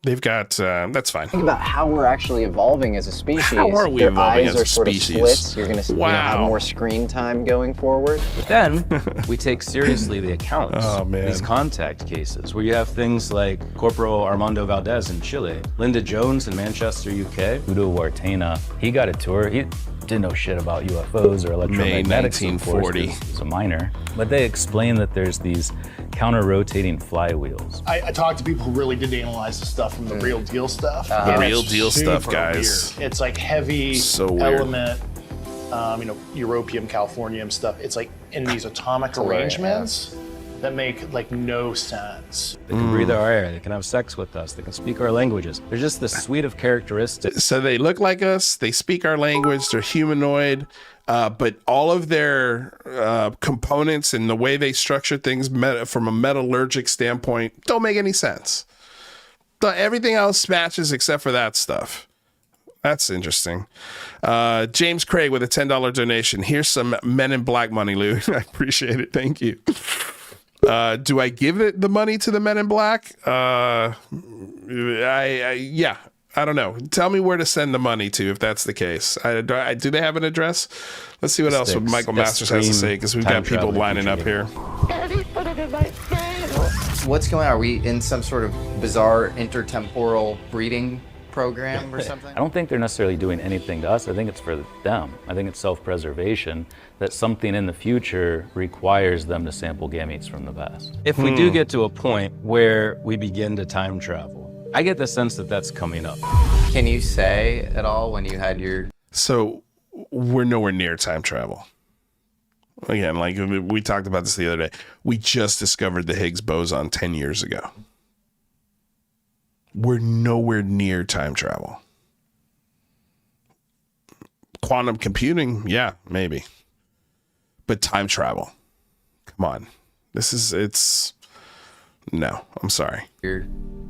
They've got, that's fine. Think about how we're actually evolving as a species. How are we Their evolving eyes as a are sort species? of slits. You're going to have Wow. more screen time going forward. But then we take seriously the accounts. Oh, man. These contact cases where you have things like Corporal Armando Valdez in Chile, Linda Jones in Manchester, UK. Udo Wartena, he got a tour. He didn't know shit about UFOs or electromagnetics. May 1940. He was a minor. But they explain that there's these counter-rotating flywheels. I talked to people who really did analyze the stuff from the real deal stuff. The and real it's deal stuff, super guys. weird. It's like heavy So weird. element, europium, californium stuff. It's like in these atomic arrangements that make like no sense. They can breathe our air, they can have sex with us, they can speak our languages. There's just this suite of characteristics. So they look like us, they speak our language, they're humanoid, but all of their components and the way they structure things from a metallurgic standpoint don't make any sense. But everything else matches except for that stuff. That's interesting. James Craig with a $10 donation. Here's some Men in Black money, Lou. I appreciate it. Thank you. Do I give it the money to the Men in Black? Yeah, I don't know. Tell me where to send the money to if that's the case. Do they have an address? Let's see what else Michael Masters has to say, because we've got people lining up here. What's going on? Are we in some sort of bizarre intertemporal breeding program or something? I don't think they're necessarily doing anything to us. I think it's for them. I think it's self-preservation, that something in the future requires them to sample gametes from the past. If we do get to a point where we begin to time travel, I get the sense that that's coming up. Can you say at all when you had your... So we're nowhere near time travel. Again, like we talked about this the other day. We just discovered the Higgs boson 10 years ago. We're nowhere near time travel. Quantum computing, yeah, maybe. But time travel, come on. No, I'm sorry. your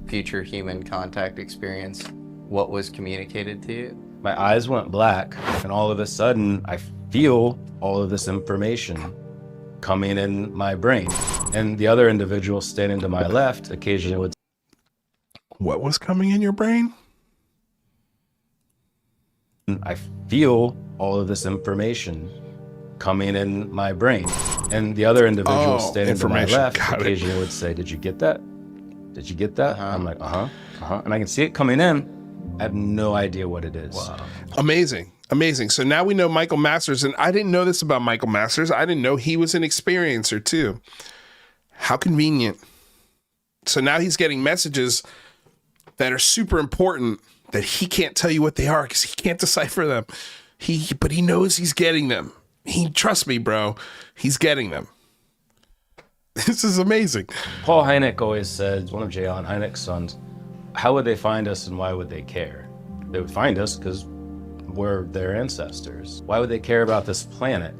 future human contact experience, what was communicated to you? My eyes went black, and all of a sudden, I feel all of this information coming in my brain. And the other individual standing to my left occasionally would... What was coming in your brain? I feel all of this information coming in my brain. And the other individual standing to my information. left Got it. occasionally would say, "Did you get that? Did you get that?" I'm like, and I can see it coming in. I have no idea what it is. Wow. Amazing. So now we know Michael Masters, and I didn't know this about Michael Masters. I didn't know he was an experiencer too. How convenient. So now he's getting messages that are super important that he can't tell you what they are because he can't decipher them. But he knows he's getting them. Trust me, bro, he's getting them. This is amazing. Paul Hynek always said, one of J. Allen Hynek's sons, how would they find us and why would they care? They would find us because we're their ancestors. Why would they care about this planet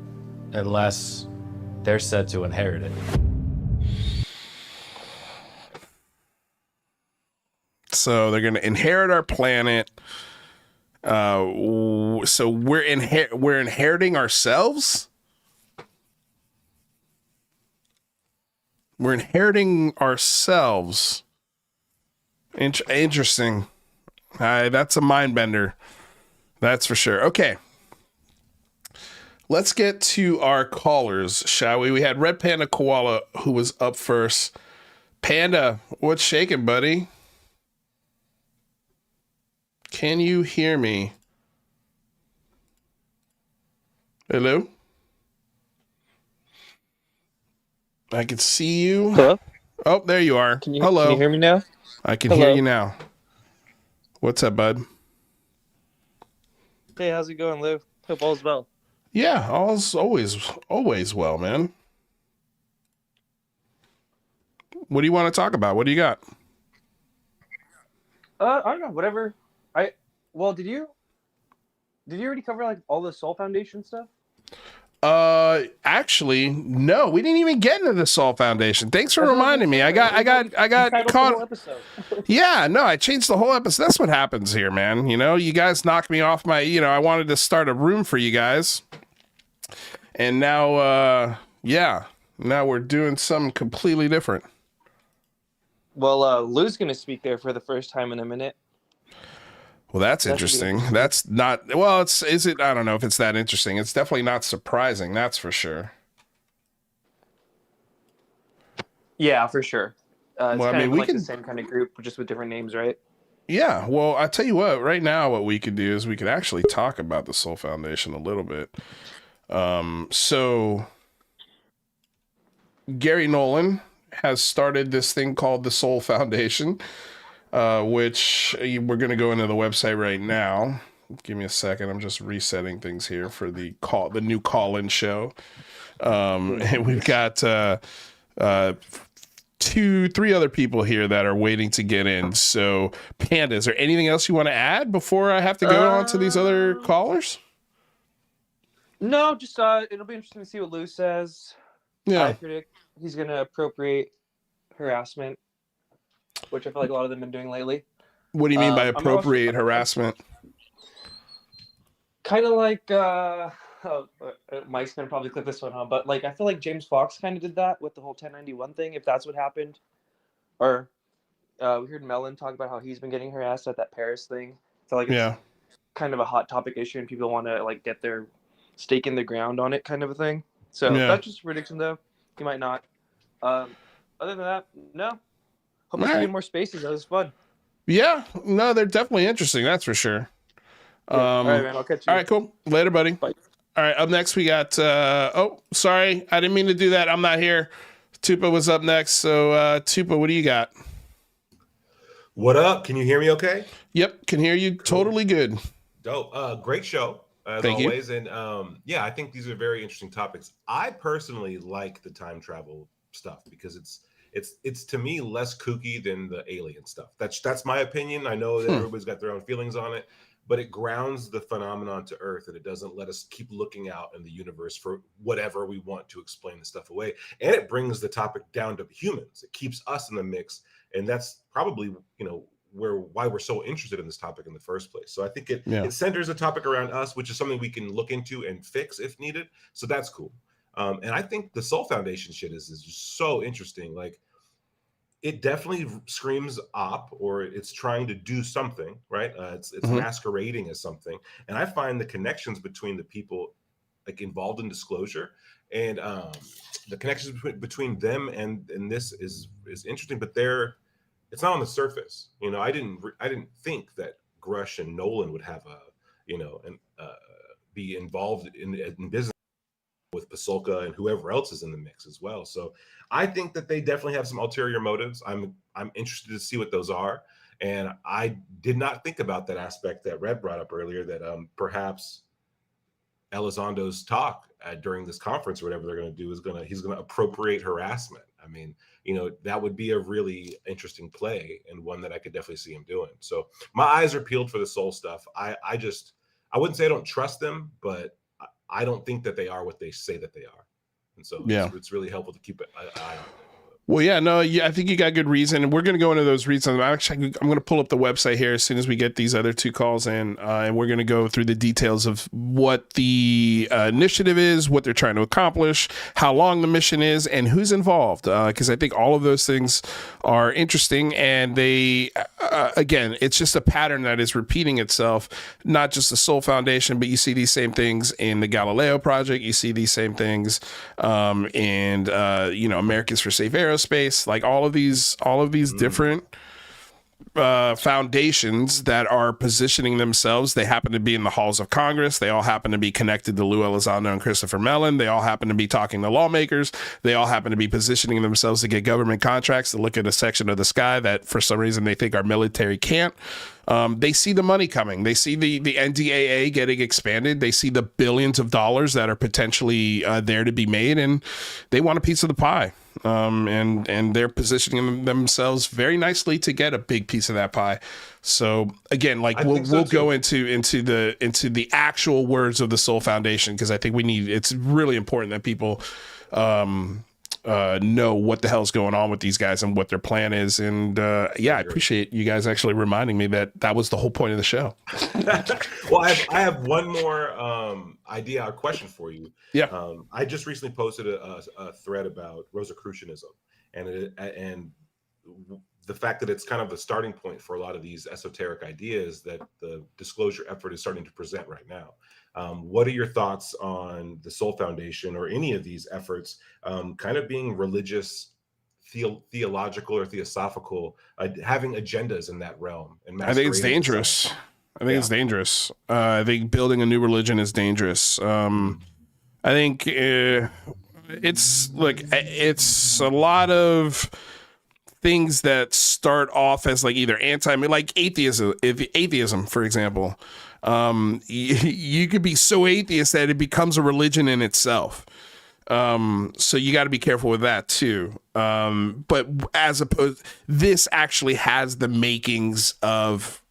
unless they're said to inherit it? So they're going to inherit our planet. So we're inheriting ourselves. We're inheriting ourselves. Interesting. That's a mind bender. That's for sure. Okay. Let's get to our callers, shall we? We had Red Panda Koala, who was up first. Panda, what's shaking, buddy? Can you hear me? Hello? I can see you. Hello? Oh, there you are. Can you Hello. hear me now? I can Hello. hear you now. What's up, bud? Hey, how's it going, Lou? Hope all's well. Yeah, all's always well, man. What do you want to talk about? What do you got? I don't know, whatever. Did you already cover like all the Soul Foundation stuff? Actually, no, we didn't even get into the Soul Foundation. Thanks for reminding me. I got titled the caught. whole episode. Yeah, no, I changed the whole episode. That's what happens here, man. You know, you guys knocked me off my, I wanted to start a room for you guys. And now, now we're doing something completely different. Well, Lou's gonna speak there for the first time in a minute. Well, that's interesting. That's not, well, is it? I don't know if it's that interesting. It's definitely not surprising. That's for sure. Yeah, for sure. It's Well, I kind mean, of we like can, the same kind of group, just with different names, right? yeah. Well, I tell you what, right now, what we could do is we could actually talk about the Soul Foundation a little bit. So Gary Nolan has started this thing called the Soul Foundation, which we're going to go into the website right now. Give me a second. I'm just resetting things here for the new call-in show. And we've got 2-3 other people here that are waiting to get in. So, Panda, is there anything else you want to add before I have to go on to these other callers? No, just it'll be interesting to see what Lou says. Yeah. I predict he's gonna appropriate harassment, which I feel like a lot of them have been doing lately. What do you mean by appropriate harassment? Kind of like Mike's gonna probably clip this one, huh? But like I feel like James Fox kind of did that with the whole 1091 thing, if that's what happened. Or we heard Mellon talk about how he's been getting harassed at that Paris thing. I feel like it's kind of a hot topic issue, and people want to like get their stake in the ground on it, kind of a thing. So that's just a prediction, though. He might not. Other than that, no. Hope to see you in more spaces. That was fun. Yeah, no, they're definitely interesting. That's for sure. All right, man. I'll catch you. All right, cool. Later, buddy. Bye. All right, up next we got. Oh, sorry, I didn't mean to do that. I'm not here. Tupa was up next. So, Tupa, what do you got? What up? Can you hear me? Okay. Yep, can hear you totally good. Dope. Great show as Thank always. you. And I think these are very interesting topics. I personally like the time travel stuff because it's to me less kooky than the alien stuff. That's my opinion. I know that everybody's got their own feelings on it, but it grounds the phenomenon to Earth, and it doesn't let us keep looking out in the universe for whatever we want to explain the stuff away. And it brings the topic down to humans. It keeps us in the mix, and that's probably why we're so interested in this topic in the first place. So I think it centers the topic around us, which is something we can look into and fix if needed. So that's cool. And I think the Soul Foundation shit is just so interesting. Like, it definitely screams op, or it's trying to do something, right? It's masquerading as something. And I find the connections between the people like involved in disclosure and the connections between them and this is interesting, but it's not on the surface. I didn't think that Grush and Nolan would have be involved in business with Pasulka and whoever else is in the mix as well. So I think that they definitely have some ulterior motives. I'm interested to see what those are. And I did not think about that aspect that Red brought up earlier, that perhaps Elizondo's talk during this conference or whatever they're going to do he's going to appropriate harassment. I mean, that would be a really interesting play, and one that I could definitely see him doing. So my eyes are peeled for the Soul stuff. I wouldn't say I don't trust them, but I don't think that they are what they say that they are. And so it's really helpful to keep an eye on them. Well, yeah, no, I think you got good reason, and we're going to go into those reasons. I'm going to pull up the website here as soon as we get these other two calls in, and we're going to go through the details of what the initiative is, what they're trying to accomplish, how long the mission is, and who's involved, because I think all of those things are interesting, and they, again, it's just a pattern that is repeating itself, not just the Soul Foundation, but you see these same things in the Galileo Project, you see these same things in, Americans for Safe Aerospace, like all of these different foundations that are positioning themselves. They happen to be in the halls of Congress. They all happen to be connected to Lou Elizondo and Christopher Mellon. They all happen to be talking to lawmakers. They all happen to be positioning themselves to get government contracts to look at a section of the sky that for some reason they think our military can't. They see the money coming. They see the NDAA getting expanded. They see the billions of dollars that are potentially there to be made, and they want a piece of the pie. And they're positioning themselves very nicely to get a big piece of that pie. So again, like we'll go into the actual words of the Soul Foundation, because I think it's really important that people know what the hell's going on with these guys and what their plan is. And I appreciate you guys actually reminding me that was the whole point of the show. Well, I have one more idea or question for you. Yeah. I just recently posted a thread about Rosicrucianism and the fact that it's kind of the starting point for a lot of these esoteric ideas that the disclosure effort is starting to present right now. What are your thoughts on the Soul Foundation or any of these efforts kind of being religious, theological or theosophical, having agendas in that realm? And I think it's dangerous. It's dangerous. I think building a new religion is dangerous. I think it's a lot of things that start off as like either like atheism, for example. You could be so atheist that it becomes a religion in itself. So you got to be careful with that too. But as opposed, this actually has the makings of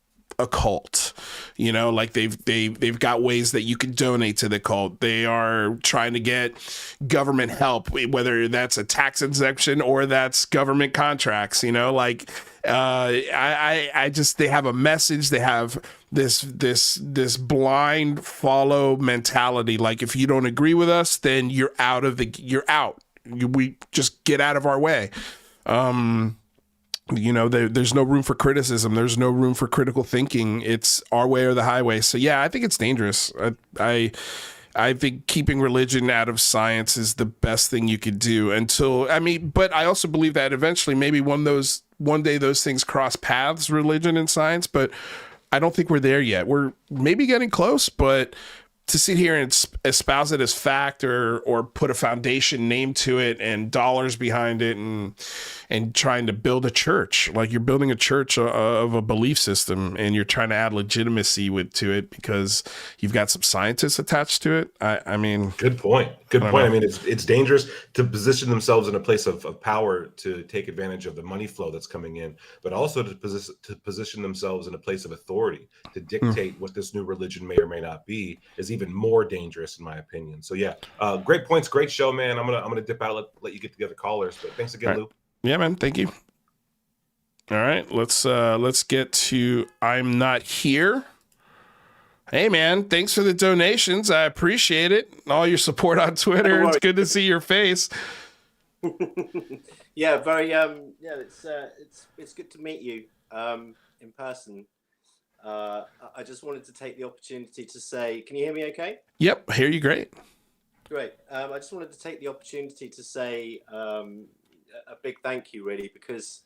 a cult, like they've got ways that you can donate to the cult. They are trying to get government help, whether that's a tax exemption or that's government contracts, I just, they have a message. They have this blind follow mentality. Like, if you don't agree with us, then you're out. We just get out of our way. There's no room for criticism. There's no room for critical thinking. It's our way or the highway. So yeah, I think it's dangerous. I think keeping religion out of science is the best thing you could do but I also believe that eventually maybe one day those things cross paths, religion and science, but I don't think we're there yet. We're maybe getting close, but to sit here and espouse it as fact or put a foundation name to it and dollars behind it and trying to build a church, like you're building a church of a belief system and you're trying to add legitimacy to it because you've got some scientists attached to it. I mean, good point. I mean, it's dangerous to position themselves in a place of power to take advantage of the money flow that's coming in, but also to position themselves in a place of authority to dictate what this new religion may or may not be is even more dangerous, in my opinion. So yeah, great points, great show, man. I'm gonna dip out, let you get to the other callers, but thanks again, Lou. Yeah, man. Thank you. All right, let's get to I'm Not Here. Hey, man, thanks for the donations. I appreciate it. All your support on Twitter. It's good to see your face. Yeah, very. It's good to meet you in person. I just wanted to take the opportunity to say, can you hear me okay? Yep, I hear you great. Great. I just wanted to take the opportunity to say a big thank you, really, because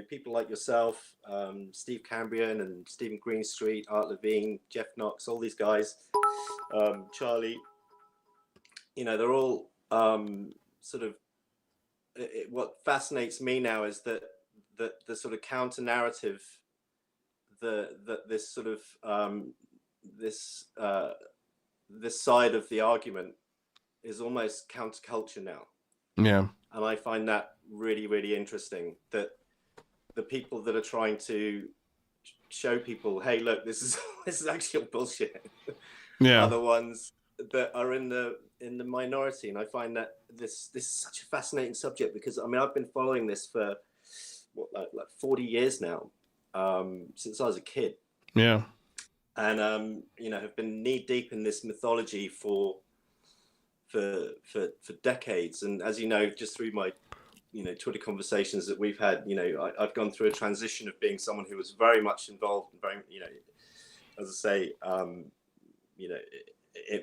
people like yourself, Steve Cambrian and Stephen Greenstreet, Art Levine, Jeff Knox, all these guys, Charlie, they're all what fascinates me now is that the sort of counter narrative, this side of the argument is almost counterculture now. Yeah. And I find that really, really interesting, that the people that are trying to show people, hey, look, this is actually all bullshit. Yeah. Are the ones that are in the minority. And I find that this is such a fascinating subject because I've been following this for like 40 years now, since I was a kid. Yeah. And have been knee deep in this mythology for decades. And as you know, just through my Twitter conversations that we've had, I've gone through a transition of being someone who was very much involved and very, as I say,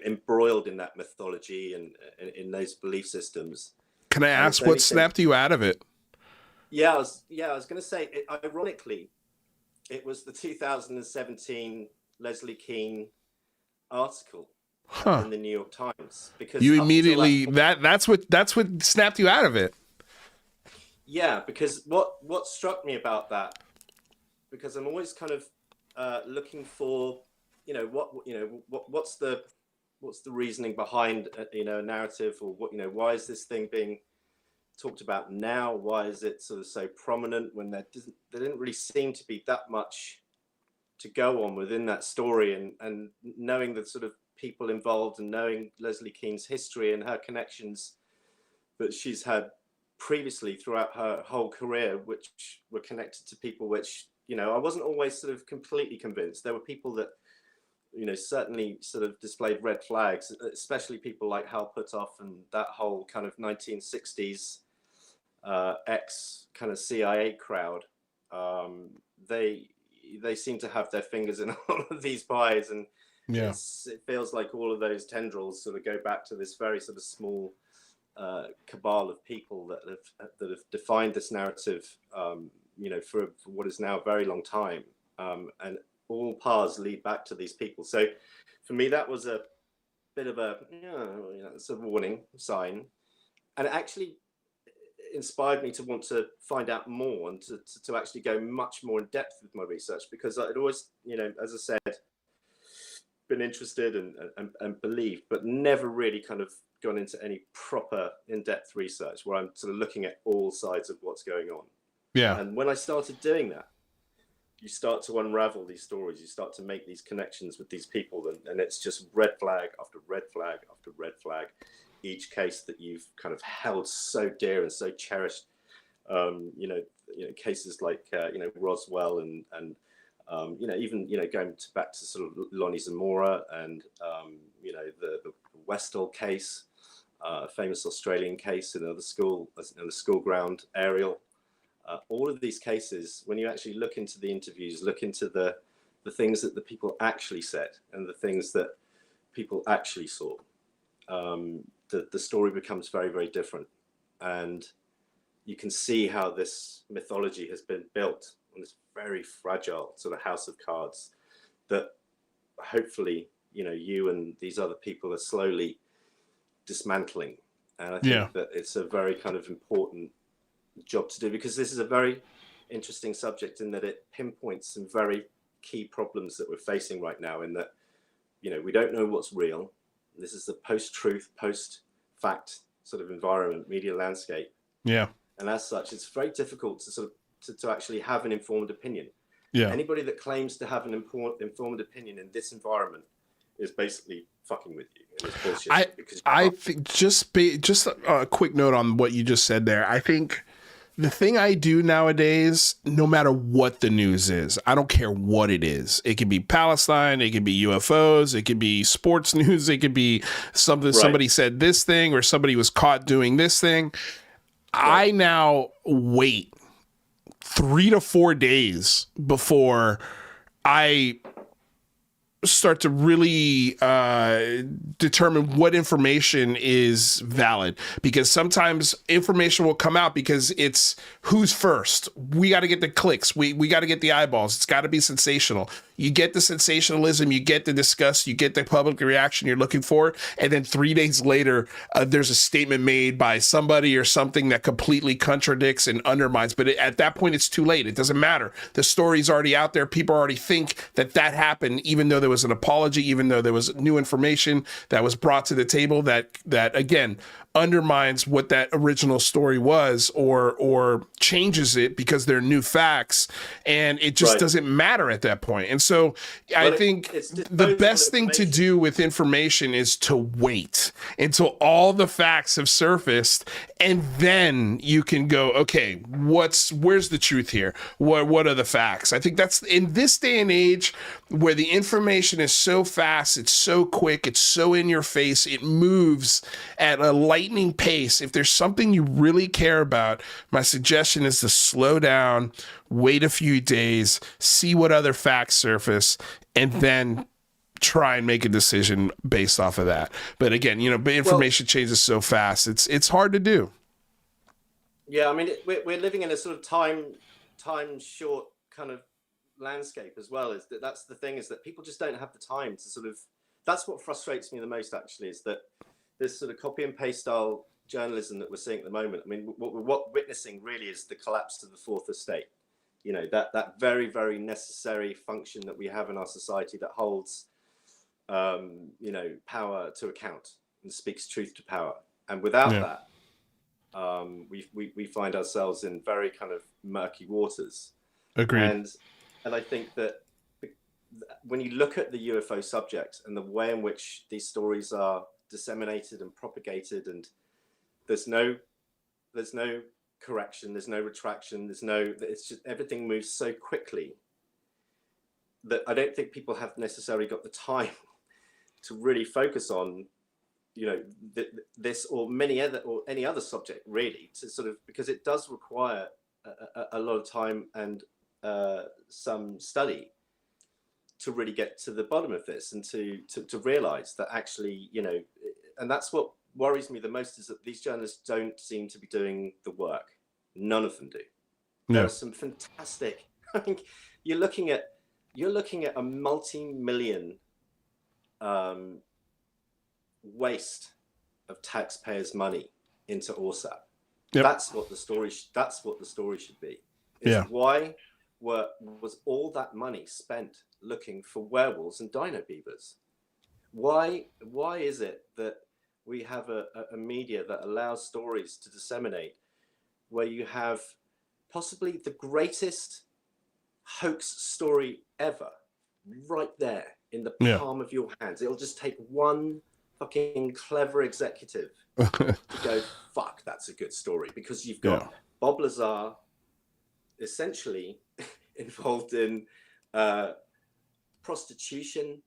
embroiled in that mythology and in those belief systems. Can I ask what snapped you out of it? Yeah, I was going to say, ironically, it was the 2017 Leslie Kean article in the New York Times, because you up until immediately that point, that's what snapped you out of it. yeah, because what struck me about that, because I'm always kind of looking for, what's the reasoning behind a narrative, or why is this thing being talked about now? Why is it sort of so prominent when there didn't really seem to be that much to go on within that story? And knowing the sort of people involved, and knowing Leslie Kean's history and her connections that she's had previously throughout her whole career, which were connected to people which, I wasn't always sort of completely convinced. There were people that, certainly sort of displayed red flags, especially people like Hal Puthoff and that whole kind of 1960s ex kind of CIA crowd. They seem to have their fingers in all of these pies, and it feels like all of those tendrils sort of go back to this very sort of small cabal of people that have defined this narrative, for what is now a very long time, and all paths lead back to these people. So for me, that was a bit of a sort of warning sign, and it actually inspired me to want to find out more, and to actually go much more in depth with my research, because I'd always, as I said, been interested and believed, but never really kind of gone into any proper in-depth research where I'm sort of looking at all sides of what's going on. Yeah. And when I started doing that, you start to unravel these stories, you start to make these connections with these people, and it's just red flag after red flag after red flag. Each case that you've kind of held so dear and so cherished, cases like Roswell and even going back to sort of Lonnie Zamora and the Westall case, a famous Australian case in the school ground, Ariel. All of these cases, when you actually look into the interviews, look into the things that the people actually said and the things that people actually saw, the story becomes very, very different. And you can see how this mythology has been built on this very fragile sort of house of cards that hopefully, you and these other people are slowly dismantling. And I think that it's a very kind of important job to do, because this is a very interesting subject in that it pinpoints some very key problems that we're facing right now, in that, we don't know what's real. This is the post-truth, post-fact sort of environment, media landscape. Yeah. And as such, it's very difficult to sort of to actually have an informed opinion. Yeah. Anybody that claims to have an informed opinion in this environment is basically fucking with you. And it's bullshit. I think just a quick note on what you just said there. I think the thing I do nowadays, no matter what the news is, I don't care what it is. It could be Palestine, it could be UFOs, it could be sports news, it could be something somebody said this thing, or somebody was caught doing this thing. I now wait 3 to 4 days before I start to really determine what information is valid, because sometimes information will come out because it's who's first. We got to get the clicks. We got to get the eyeballs. It's got to be sensational. You get the sensationalism, you get the disgust, you get the public reaction you're looking for, and then 3 days later, there's a statement made by somebody or something that completely contradicts and undermines. But at that point, it's too late. It doesn't matter. The story's already out there. People already think that happened, even though there was an apology, even though there was new information that was brought to the table that again undermines what that original story was, or changes it because there are new facts, and it just doesn't matter at that point. And so I think the best thing to do with information is to wait until all the facts have surfaced, and then you can go, okay, where's the truth here? What are the facts? I think that's, in this day and age where the information is so fast, it's so quick, it's so in your face, it moves at a lightning pace. If there's something you really care about, my suggestion is to slow down, wait a few days, see what other facts surface, and then try and make a decision based off of that. But again, information changes so fast. It's hard to do. Yeah, I mean, we're living in a sort of time short kind of landscape as well. Is that's the thing, is that people just don't have the time to sort of. That's what frustrates me the most, actually, is that this sort of copy and paste style journalism that we're seeing at the moment. I mean, what we're witnessing really is the collapse of the fourth estate. You know, that very, very necessary function that we have in our society that holds, you know, power to account and speaks truth to power. And without that, we find ourselves in very kind of murky waters. Agreed. And I think that when you look at the UFO subject and the way in which these stories are disseminated and propagated, and there's no correction, there's no retraction, it's just everything moves so quickly that I don't think people have necessarily got the time to really focus on, you know, this or any other subject, really, to sort of, because it does require a lot of time and some study to really get to the bottom of this, and to realize that actually, you know, and that's what worries me the most, is that these journalists don't seem to be doing the work. None of them do. There are some fantastic, I think you're looking at a multi-million waste of taxpayers' money into ORSAT. That's what the story should be. Why was all that money spent looking for werewolves and dino beavers? Why is it that we have a media that allows stories to disseminate where you have possibly the greatest hoax story ever right there in the palm of your hands? It'll just take one fucking clever executive to go, fuck, that's a good story, because you've got Bob Lazar essentially involved in prostitution.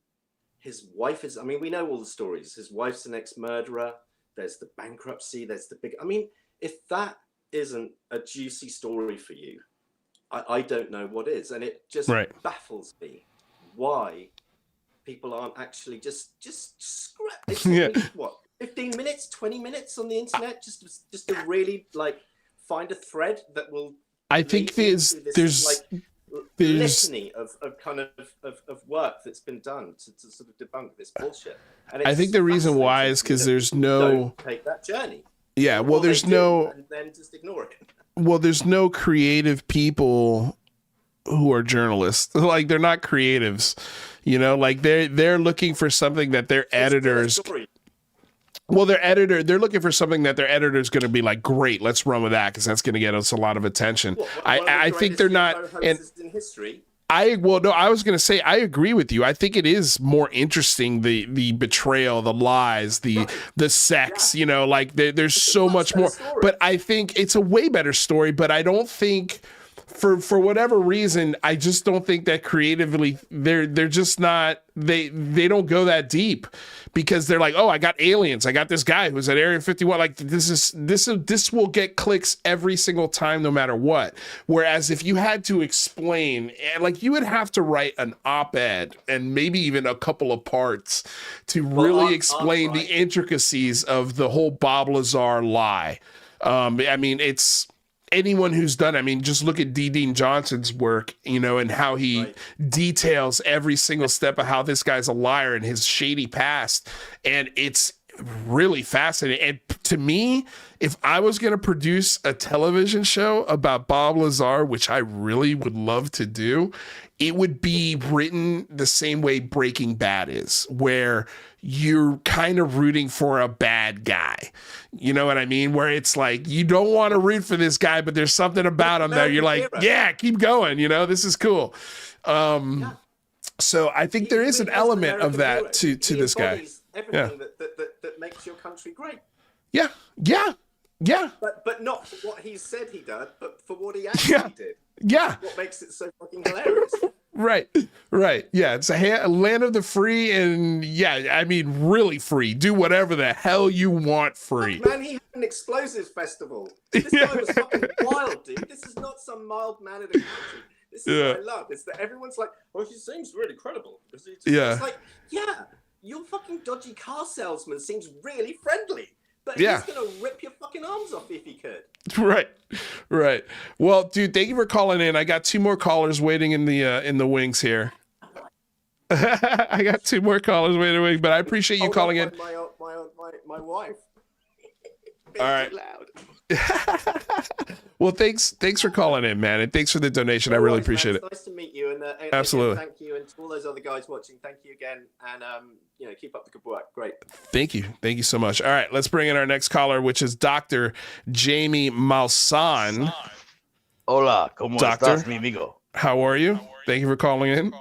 His wife is, I mean, we know all the stories. His wife's an ex-murderer. There's the bankruptcy. There's the big, I mean, if that isn't a juicy story for you, I don't know what is. And it just baffles me why people aren't actually just scrap. What, 15 minutes, 20 minutes on the internet just to really like find a thread that will. I think there's litany of kind of work that's been done to sort of debunk this bullshit. And I think the reason why is because there's no don't take that journey. Yeah, well, there's no, and then just ignore it. Well, there's no creative people who are journalists. Like, they're not creatives, you know, like they're looking for something that their editors. Well, they're looking for something that their editor's going to be like, great, let's run with that, because that's going to get us a lot of attention. I think they're not. And in history. I was going to say, I agree with you. I think it is more interesting, the betrayal, the lies, the sex, you know, like there's so much more. But I think it's a way better story, but I don't think, for whatever reason, I just don't think that creatively they're just not, they don't go that deep, because they're like, oh, I got aliens, I got this guy who's at Area 51, like this will get clicks every single time, no matter what. Whereas if you had to explain, like, you would have to write an op-ed and maybe even a couple of parts to really explain the intricacies of the whole Bob Lazar lie. I mean, it's anyone who's done, I mean, just look at D. Dean Johnson's work, you know, and how he details every single step of how this guy's a liar and his shady past. And it's really fascinating. And to me, if I was going to produce a television show about Bob Lazar, which I really would love to do, it would be written the same way Breaking Bad is, where you're kind of rooting for a bad guy. You know what I mean? Where it's like, you don't want to root for this guy, but there's something about him that you're like, yeah, keep going. You know, this is cool. So I think there is an element of that to this guy. Everything that makes your country great. Yeah. But not for what he said he did, but for what he actually did. Yeah. What makes it so fucking hilarious. Right. Yeah, it's a land of the free, and I mean, really free. Do whatever the hell you want free. Man, he had an explosives festival. This guy was fucking wild, dude. This is not some mild man in a country. This is what I love. It's that everyone's like, well, he seems really credible. It's like, yeah, your fucking dodgy car salesman seems really friendly. But Yeah. he's gonna rip your fucking arms off if he could. Right. Well, dude, thank you for calling in. I got 2 more callers waiting in the wings here. I got 2 more callers waiting in the wings, but I appreciate you calling in. My wife. All right. Too loud. Well, thanks for calling in, man, and thanks for the donation. I really appreciate it. It's nice to meet you, and Absolutely. again, thank you, and to all those other guys watching, thank you again, and keep up the good work. Great. Thank you so much. All right, let's bring in our next caller, which is Dr. Jamie Malsan. Hola, ¿cómo estás, mi amigo? How are you? Thank you for calling in.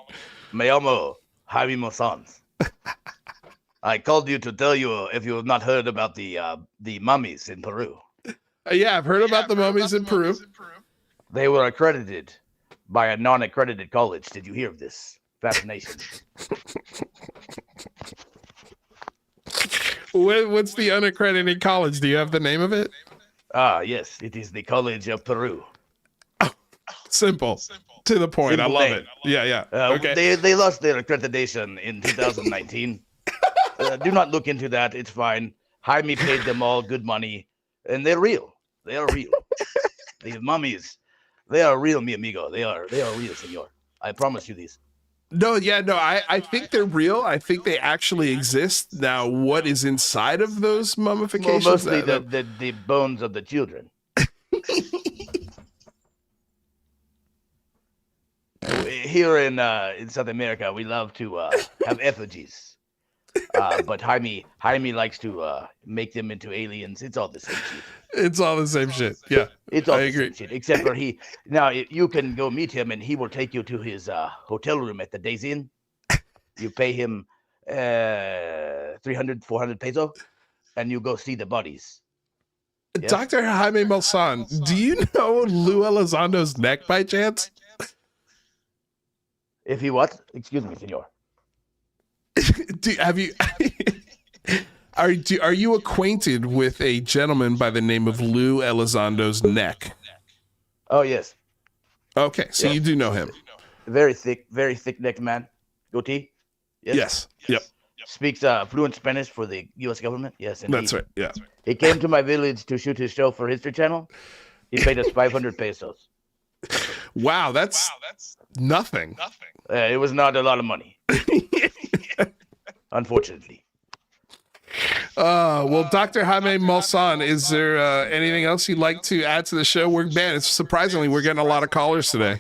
Me llamo Jaime Malsan. I called you to tell you if you have not heard about the mummies in Peru. Yeah, I've heard about the mummies in Peru. They were accredited by a non-accredited college. Did you hear of this? Fascination. What's the unaccredited college? Do you have the name of it? Yes, it is the College of Peru. Simple. To the point. Simple I love name. it. Yeah. Okay. They lost their accreditation in 2019. Do not look into that. It's fine. Jaime paid them all good money, and they're real. They are real. These mummies, they are real, mi amigo. They are real, senor. I promise you these. No, I think they're real. I think they actually exist. Now, what is inside of those mummifications? Well, mostly the bones of the children. Here in South America, we love to have effigies. But Jaime likes to make them into aliens. It's all the same shit. It's all the same shit. Yeah, it's all I the agree. same shit. Except for now you can go meet him, and he will take you to his hotel room at the Days Inn. You pay him 300, 400 peso, and you go see the bodies. Yes? Dr. Jaime Malsan, do you know Lou Elizondo's neck by chance? If he what? Excuse me, senor. Are you acquainted with a gentleman by the name of Lou Elizondo's neck? Oh yes. Okay, so you do know him. Very thick necked man. Goatee. Yes. Yep. Speaks fluent Spanish for the U.S. government. Yes, indeed. That's right. Yeah. He came to my village to shoot his show for History Channel. He paid us 500 pesos. Wow, that's nothing. It was not a lot of money. Unfortunately. Well, Dr. Jaime Malsan, is there anything else you'd like to add to the show? We're getting a lot of callers today.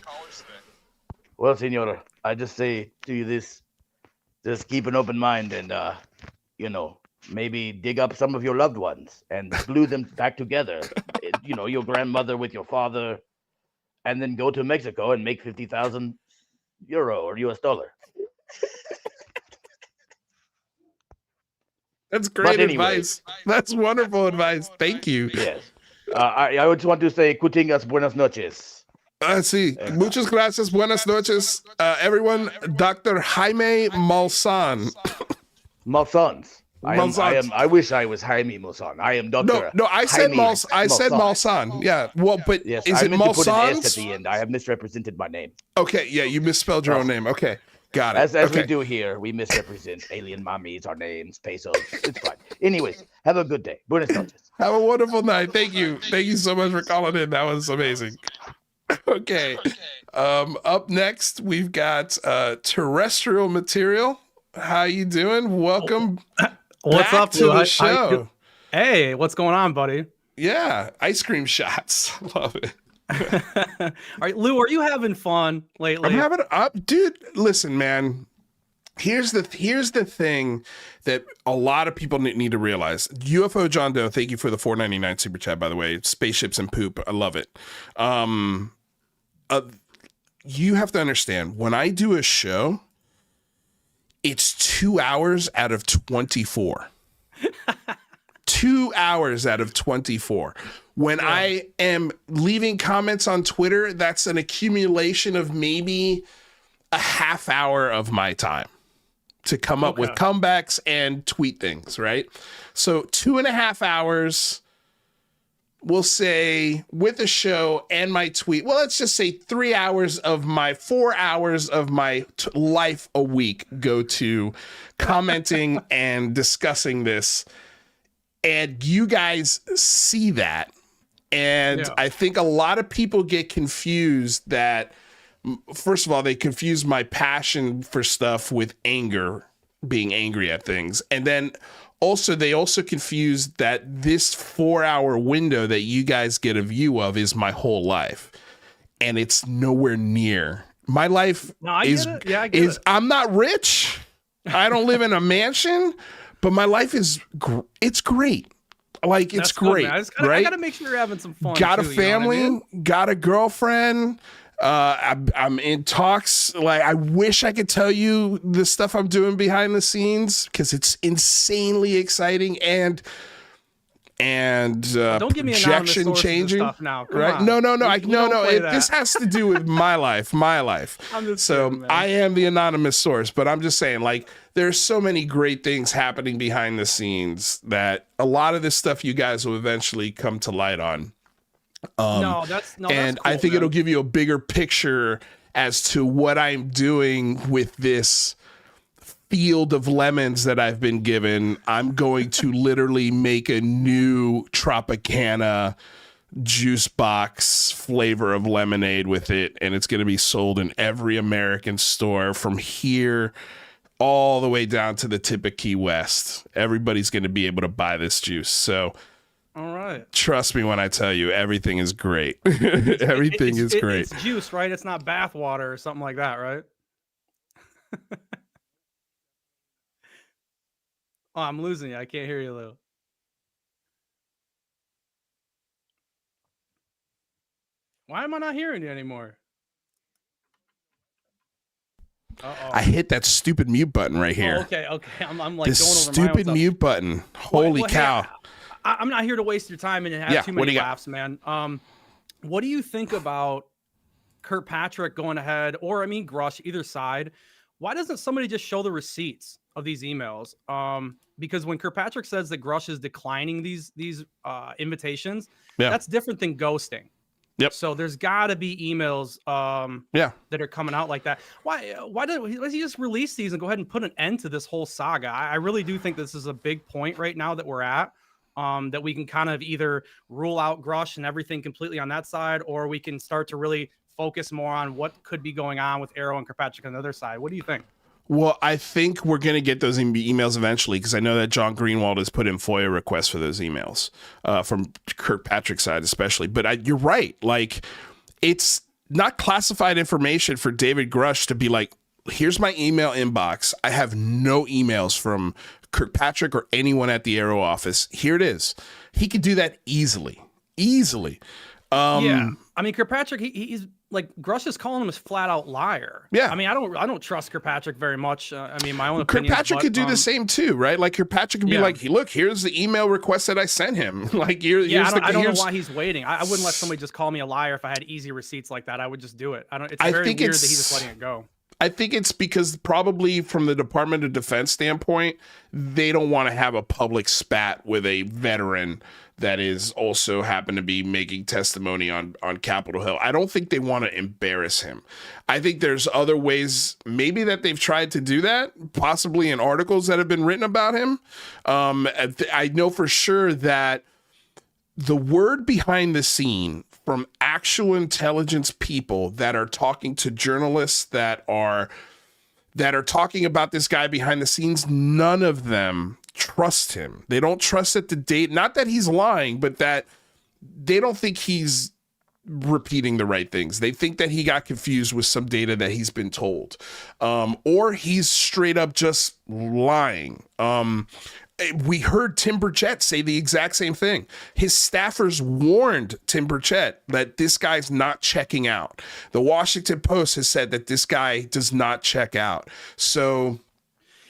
Well, senor, I just say to you this: just keep an open mind and, maybe dig up some of your loved ones and glue them back together. Your grandmother with your father, and then go to Mexico and make 50,000 euro or US dollar. That's great advice. That's wonderful advice. Thank you. Yes. I just want to say, cutingas, buenas noches. Sí. Muchas gracias. Buenas noches. Everyone, Dr. Jaime Malsan. Malsans. I wish I was Jaime Malsan. I am Dr. No, I said Malsan. I said Malsan. Yeah. Well, but yes, is it meant to put an S Malsans? at the end. I have misrepresented my name. Okay. Yeah, you misspelled your own name. Okay. Got it. As we do here, we misrepresent alien mummies, our names, pesos. It's fine. Anyways, have a good day. Buenas noches. Have a wonderful night. Thank you. Thank you so much for calling in. That was amazing. Okay. Up next, we've got Terrestrial Material. How you doing? Welcome. What's back up to the show? Hey, what's going on, buddy? Yeah, ice cream shots. Love it. All right, Lou, are you having fun lately? I'm having dude. Listen, man. Here's the thing that a lot of people need to realize. UFO John Doe, thank you for the $4.99 super chat. By the way, spaceships and poop, I love it. You have to understand, when I do a show, it's 2 hours out of 24. 2 hours out of 24. When I am leaving comments on Twitter, that's an accumulation of maybe a half hour of my time to come up with comebacks and tweet things, right? So 2.5 hours, we'll say, with the show and my tweet. Well, let's just say 4 hours of my life a week go to commenting and discussing this. And you guys see that. And Yeah. I think a lot of people get confused that, first of all, they confuse my passion for stuff with anger, being angry at things. And then also, they also confuse that this 4-hour window that you guys get a view of is my whole life. And it's nowhere near. My life I get it. Yeah, I get it. I'm not rich. I don't live in a mansion, but my life is, it's great. Like, it's That's good, great, man. right? I gotta make sure you're having some fun. Got a too, you know what I family, mean? got a girlfriend. I'm in talks. Like, I wish I could tell you the stuff I'm doing behind the scenes because it's insanely exciting and Don't give me anonymous projection sources and changing. stuff now. Come Right? on. No. We don't play that. This has to do with my life. I'm just So kidding, man. I am the anonymous source, but I'm just saying, like, there's so many great things happening behind the scenes that a lot of this stuff you guys will eventually come to light on. That's and cool, I think man. it'll give you a bigger picture as to what I'm doing with this field of lemons that I've been given. I'm going to literally make a new Tropicana juice box flavor of lemonade with it, and it's going to be sold in every American store from here all the way down to the tip of Key West. Everybody's going to be able to buy this juice. So All right. trust me when I tell you, everything is great. Everything is great. It's juice, right? It's not bath water or something like that, right? Oh, I'm losing you. I can't hear you, Lou. Why am I not hearing you anymore? Uh-oh. I hit that stupid mute button right here. Oh, okay. I'm like This going over my own stupid stuff. mute button. Holy Well, hey, cow. I'm not here to waste your time and have Yeah, too what do many you got? laughs, man. What do you think about Kirkpatrick going ahead, or I mean Grush, either side? Why doesn't somebody just show the receipts of these emails? Because when Kirkpatrick says that Grush is declining these invitations, Yeah. that's different than ghosting. Yep. So there's got to be emails that are coming out like that. Why does he just release these and go ahead and put an end to this whole saga? I really do think this is a big point right now that we're at, that we can kind of either rule out Grush and everything completely on that side, or we can start to really focus more on what could be going on with Arrow and Kirkpatrick on the other side. What do you think? Well, I think we're going to get those emails eventually because I know that John Greenwald has put in FOIA requests for those emails from Kirkpatrick's side especially. But you're right. Like, it's not classified information for David Grush to be like, here's my email inbox. I have no emails from Kirkpatrick or anyone at the Arrow office. Here it is. He could do that easily. Yeah. I mean, Kirkpatrick, he's like, Grush is calling him a flat out liar. Yeah. I mean, I don't trust Kirkpatrick very much. I mean, my own opinion. Kirkpatrick could do the same too, right? Like, Kirkpatrick could be like, look, here's the email request that I sent him. Like, I don't know why he's waiting. I wouldn't let somebody just call me a liar if I had easy receipts like that. I would just do it. It's very weird that he's just letting it go. I think it's because probably from the Department of Defense standpoint, they don't want to have a public spat with a veteran that is also happen to be making testimony on Capitol Hill. I don't think they want to embarrass him. I think there's other ways maybe that they've tried to do that, possibly in articles that have been written about him. I know for sure that the word behind the scene from actual intelligence people that are talking to journalists that are talking about this guy behind the scenes, none of them trust him. They don't trust that the date, not that he's lying, but that they don't think he's repeating the right things. They think that he got confused with some data that he's been told, or he's straight up just lying. We heard Tim Burchett say the exact same thing. His staffers warned Tim Burchett that this guy's not checking out. The Washington Post has said that this guy does not check out. So,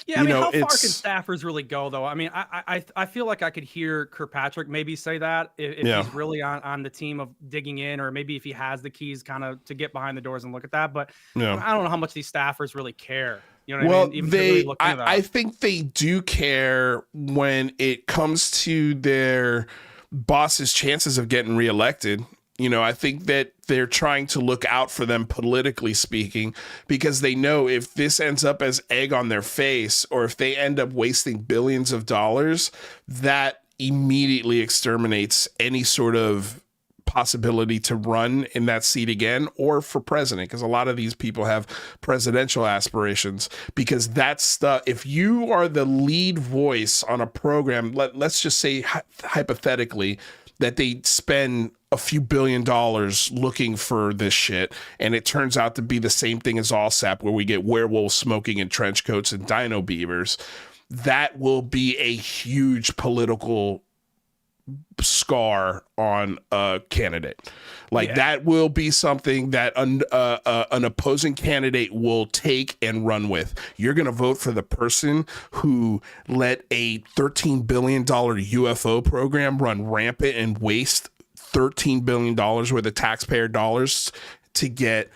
yeah, I mean, how far can staffers really go, though? I mean, I feel like I could hear Kirkpatrick maybe say that if he's really on the team of digging in, or maybe if he has the keys kind of to get behind the doors and look at that. But I don't know how much these staffers really care. You know what I mean? Even really I think they do care when it comes to their boss's chances of getting reelected. You know, I think that they're trying to look out for them politically speaking, because they know if this ends up as egg on their face, or if they end up wasting billions of dollars, that immediately exterminates any sort of possibility to run in that seat again or for president, because a lot of these people have presidential aspirations, because that's stuff. If you are the lead voice on a program, let's just say hypothetically that they spend a few $1 billion looking for this shit, and it turns out to be the same thing as AllSap, where we get werewolves smoking in trench coats and dino beavers, that will be a huge political scar on a candidate. Like that will be something that an opposing candidate will take and run with. You're going to vote for the person who let a $13 billion UFO program run rampant and waste $13 billion worth of taxpayer dollars to get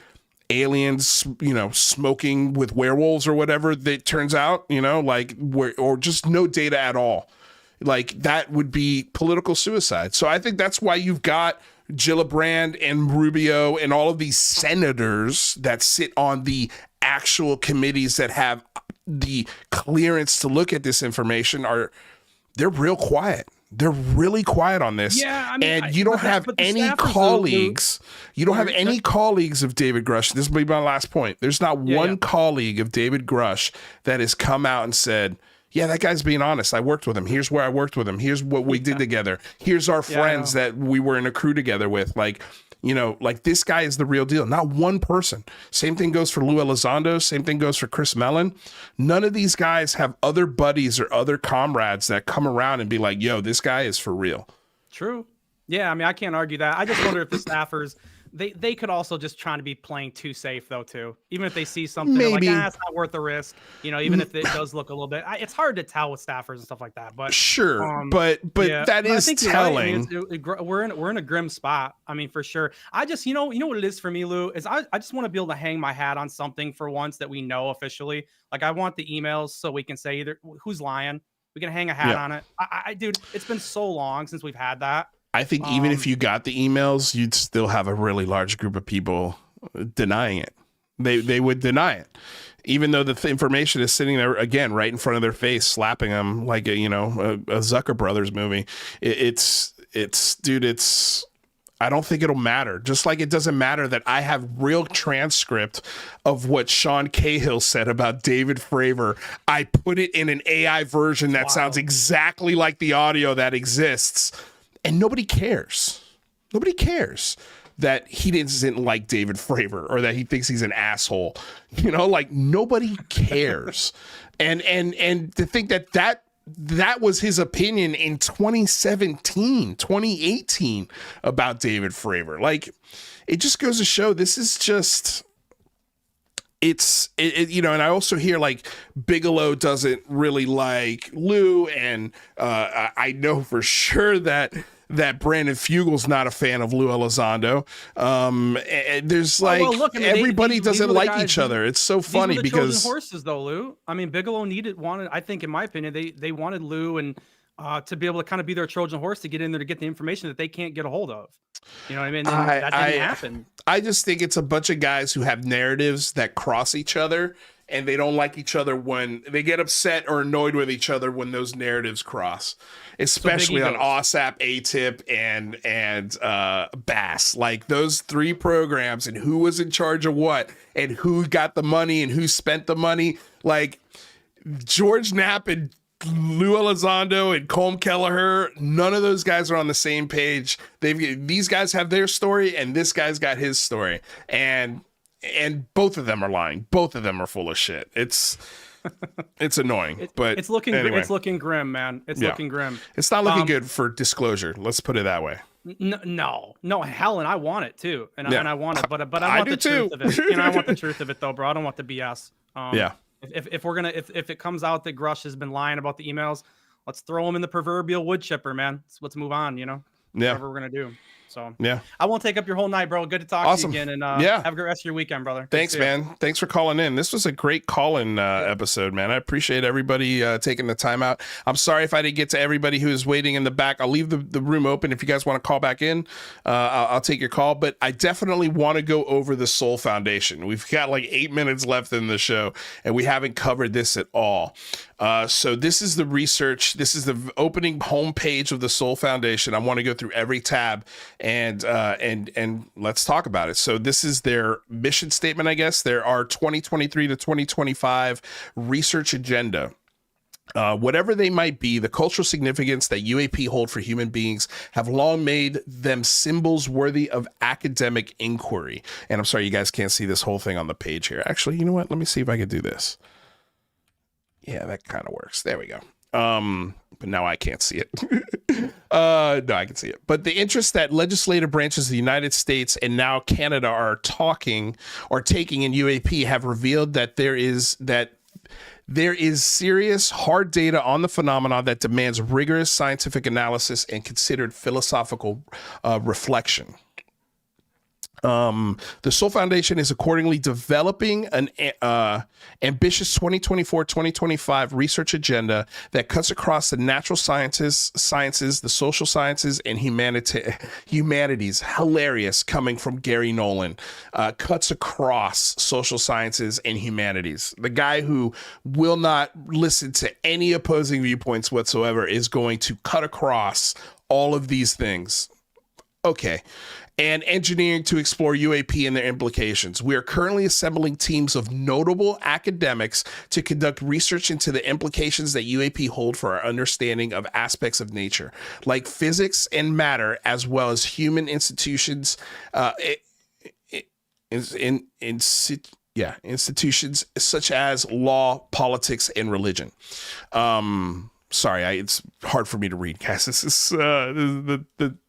aliens, you know, smoking with werewolves or whatever that turns out, you know, like or just no data at all. Like that would be political suicide. So I think that's why you've got Gillibrand and Rubio and all of these senators that sit on the actual committees that have the clearance to look at this information they're real quiet. They're really quiet on this. Yeah, I mean, and you don't have any colleagues. You don't have any colleagues of David Grush. This will be my last point. There's not one colleague of David Grush that has come out and said, yeah, that guy's being honest. I worked with him. Here's where I worked with him. Here's what we did together. Here's our friends that we were in a crew together with. Like, you know, like this guy is the real deal. Not one person. Same thing goes for Lou Elizondo. Same thing goes for Chris Mellon. None of these guys have other buddies or other comrades that come around and be like, yo, this guy is for real. True. Yeah, I mean, I can't argue that. I just wonder if the staffers, they could also just try to be playing too safe though too. Even if they see something they're like, it's not worth the risk. You know, even if it does look a little bit, it's hard to tell with staffers and stuff like that. But sure, but that is telling. Right. I mean, we're in a grim spot. I mean, for sure. I just you know what it is for me, Lou, is I just want to be able to hang my hat on something for once that we know officially. Like I want the emails so we can say either who's lying. We can hang a hat on it. Dude, it's been so long since we've had that. I think even if you got the emails, you'd still have a really large group of people denying it. They would deny it, even though the information is sitting there again right in front of their face, slapping them like a Zucker Brothers movie. It's I don't think it'll matter. Just like it doesn't matter that I have real transcript of what Sean Cahill said about David Fravor. I put it in an AI version that sounds exactly like the audio that exists. And nobody cares. Nobody cares that he doesn't like David Fravor or that he thinks he's an asshole. You know, like nobody cares. and to think that was his opinion in 2017, 2018 about David Fravor. Like it just goes to show this is just you know, and I also hear like Bigelow doesn't really like Lou, and I know for sure that Brandon Fugel's not a fan of Lou Elizondo. And there's like look, I mean, everybody doesn't like each other. It's so funny these were the because Trojan horses though, Lou. I mean, Bigelow wanted. I think, in my opinion, they wanted Lou and to be able to kind of be their Trojan horse to get in there to get the information that they can't get a hold of. You know what I mean? That didn't happen. I just think it's a bunch of guys who have narratives that cross each other, and they don't like each other when they get upset or annoyed with each other when those narratives cross, especially on AWSAP, ATIP, and BASS. Like those three programs and who was in charge of what and who got the money and who spent the money. Like George Knapp and Lou Elizondo and Colm Kelleher, none of those guys are on the same page. These guys have their story and this guy's got his story, and both of them are lying. Both of them are full of shit. It's annoying, but it's looking anyway. It's looking grim, man. It's looking grim. It's not looking good for disclosure. Let's put it that way. No, hell, and I want it too, and I want it, but I want the truth of it. You know, I want the truth of it though, bro. I don't want the BS. If we're gonna if it comes out that Grush has been lying about the emails, let's throw him in the proverbial wood chipper, man. Let's move on. You know, whatever we're gonna do. So I won't take up your whole night, bro. Good to talk to you again, and have a great rest of your weekend, brother. Thanks, man. Thanks for calling in. This was a great call-in episode, man. I appreciate everybody taking the time out. I'm sorry if I didn't get to everybody who is waiting in the back. I'll leave the room open if you guys want to call back in. I'll take your call, but I definitely want to go over the Soul Foundation. We've got like 8 minutes left in the show, and we haven't covered this at all. So this is the research. This is the opening homepage of the Soul Foundation. I want to go through every tab and let's talk about it. So this is their mission statement, I guess. There are 2023 to 2025 research agenda. Whatever they might be, the cultural significance that UAP hold for human beings have long made them symbols worthy of academic inquiry. And I'm sorry, you guys can't see this whole thing on the page here. Actually, you know what? Let me see if I can do this. Yeah, that kind of works. There we go. But now I can't see it. No, I can see it. But the interest that legislative branches of the United States and now Canada are taking in UAP have revealed that there is serious, hard data on the phenomenon that demands rigorous scientific analysis and considered philosophical reflection. The Soul Foundation is accordingly developing an ambitious 2024-2025 research agenda that cuts across the natural sciences, the social sciences, and humanities. Hilarious, coming from Gary Nolan. Cuts across social sciences and humanities. The guy who will not listen to any opposing viewpoints whatsoever is going to cut across all of these things. Okay. And engineering to explore UAP and their implications. We are currently assembling teams of notable academics to conduct research into the implications that UAP hold for our understanding of aspects of nature, like physics and matter, as well as human institutions, institutions such as law, politics, and religion. Sorry, it's hard for me to read, guys. This is the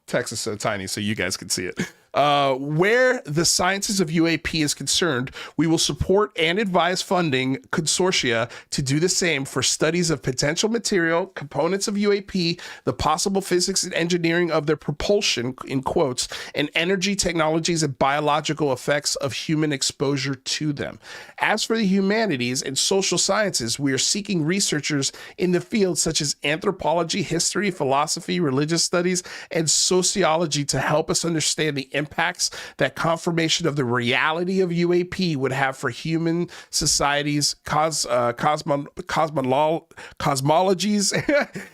text is so tiny, so you guys can see it. Where the sciences of UAP is concerned, we will support and advise funding consortia to do the same for studies of potential material, components of UAP, the possible physics and engineering of their propulsion, in quotes, and energy technologies and biological effects of human exposure to them. As for the humanities and social sciences, we are seeking researchers in the fields such as anthropology, history, philosophy, religious studies, and sociology to help us understand the impacts that confirmation of the reality of UAP would have for human societies, cosmologies,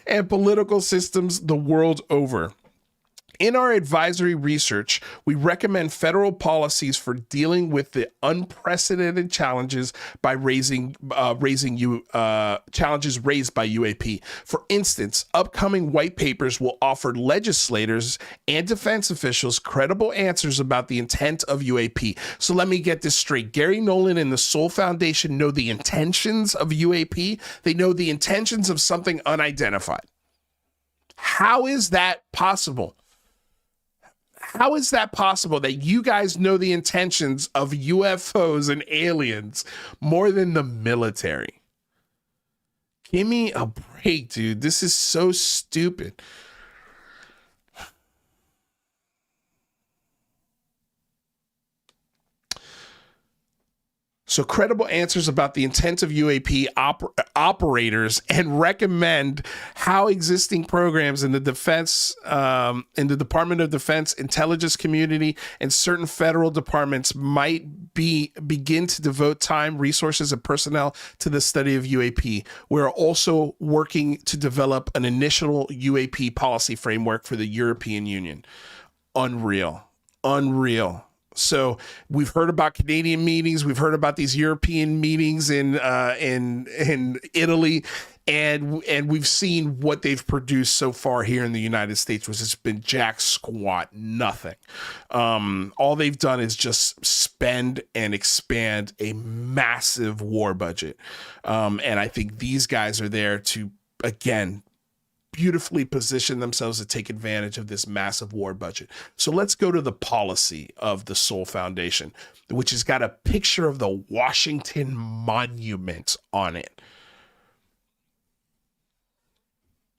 and political systems the world over. In our advisory research, we recommend federal policies for dealing with the unprecedented challenges by challenges raised by UAP. For instance, upcoming white papers will offer legislators and defense officials credible answers about the intent of UAP. So let me get this straight. Gary Nolan and the Soul Foundation know the intentions of UAP. They know the intentions of something unidentified. How is that possible? How is that possible that you guys know the intentions of UFOs and aliens more than the military? Give me a break, dude. This is so stupid. So credible answers about the intent of UAP operators and recommend how existing programs in the defense, in the Department of Defense, intelligence community, and certain federal departments might begin to devote time, resources, and personnel to the study of UAP. We're also working to develop an initial UAP policy framework for the European Union. Unreal. So we've heard about Canadian meetings. We've heard about these European meetings in Italy, and we've seen what they've produced so far here in the United States, which has been jack squat, nothing. All they've done is just spend and expand a massive war budget. And I think these guys are there to, again, beautifully position themselves to take advantage of this massive war budget. So let's go to the policy of the Soul Foundation, which has got a picture of the Washington Monument on it.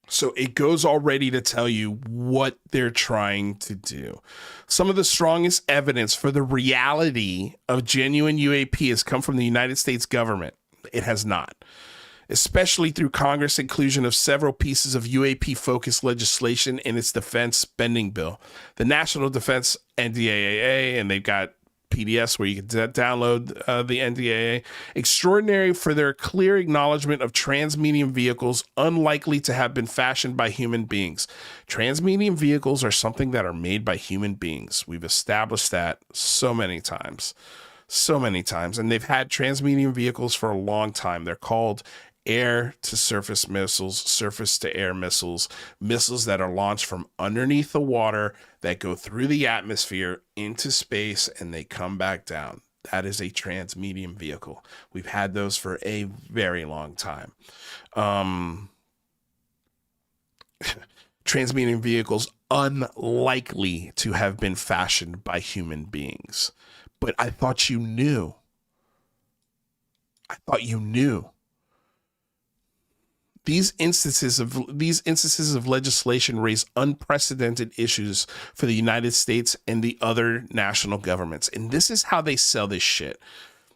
So it goes already to tell you what they're trying to do. Some of the strongest evidence for the reality of genuine UAP has come from the United States government. It has not. Especially through Congress' inclusion of several pieces of UAP-focused legislation in its defense spending bill. The National Defense NDAA, and they've got PDFs where you can download the NDAA. Extraordinary for their clear acknowledgement of transmedium vehicles unlikely to have been fashioned by human beings. Transmedium vehicles are something that are made by human beings. We've established that so many times. And they've had transmedium vehicles for a long time. They're called air-to-surface missiles, surface-to-air missiles, missiles that are launched from underneath the water, that go through the atmosphere into space, and they come back down. That is a transmedium vehicle. We've had those for a very long time. Transmedium vehicles unlikely to have been fashioned by human beings. But I thought you knew. These instances of legislation raise unprecedented issues for the United States and the other national governments. And this is how they sell this shit.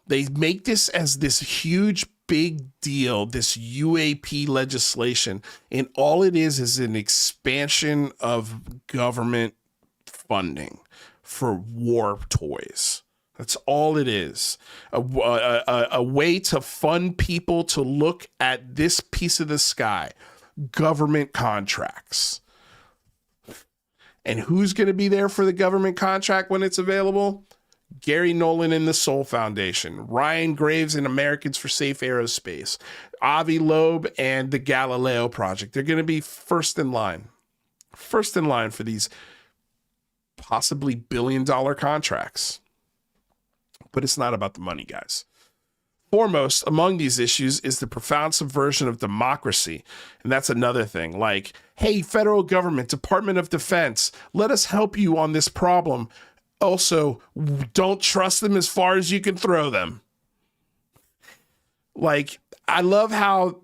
They make this as this huge, big deal, this UAP legislation. And all it is an expansion of government funding for war toys. That's all it is. A way to fund people to look at this piece of the sky, government contracts. And who's going to be there for the government contract when it's available? Gary Nolan and the Soul Foundation, Ryan Graves and Americans for Safe Aerospace, Avi Loeb and the Galileo Project. They're going to be first in line for these possibly billion-dollar contracts. But it's not about the money, guys. Foremost among these issues is the profound subversion of democracy. And that's another thing. Like, hey, federal government, Department of Defense, let us help you on this problem. Also, don't trust them as far as you can throw them. Like, I love how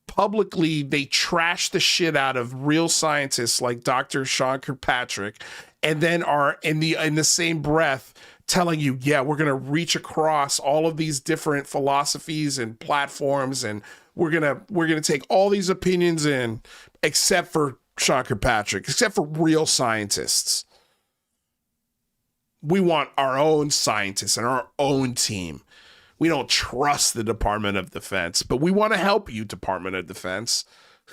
publicly they trash the shit out of real scientists like Dr. Sean Kirkpatrick, and then are in the same breath telling you, yeah, we're going to reach across all of these different philosophies and platforms, and we're going to take all these opinions in, except for Sean Kirkpatrick, except for real scientists. We want our own scientists and our own team. We don't trust the Department of Defense, but we want to help you, Department of Defense.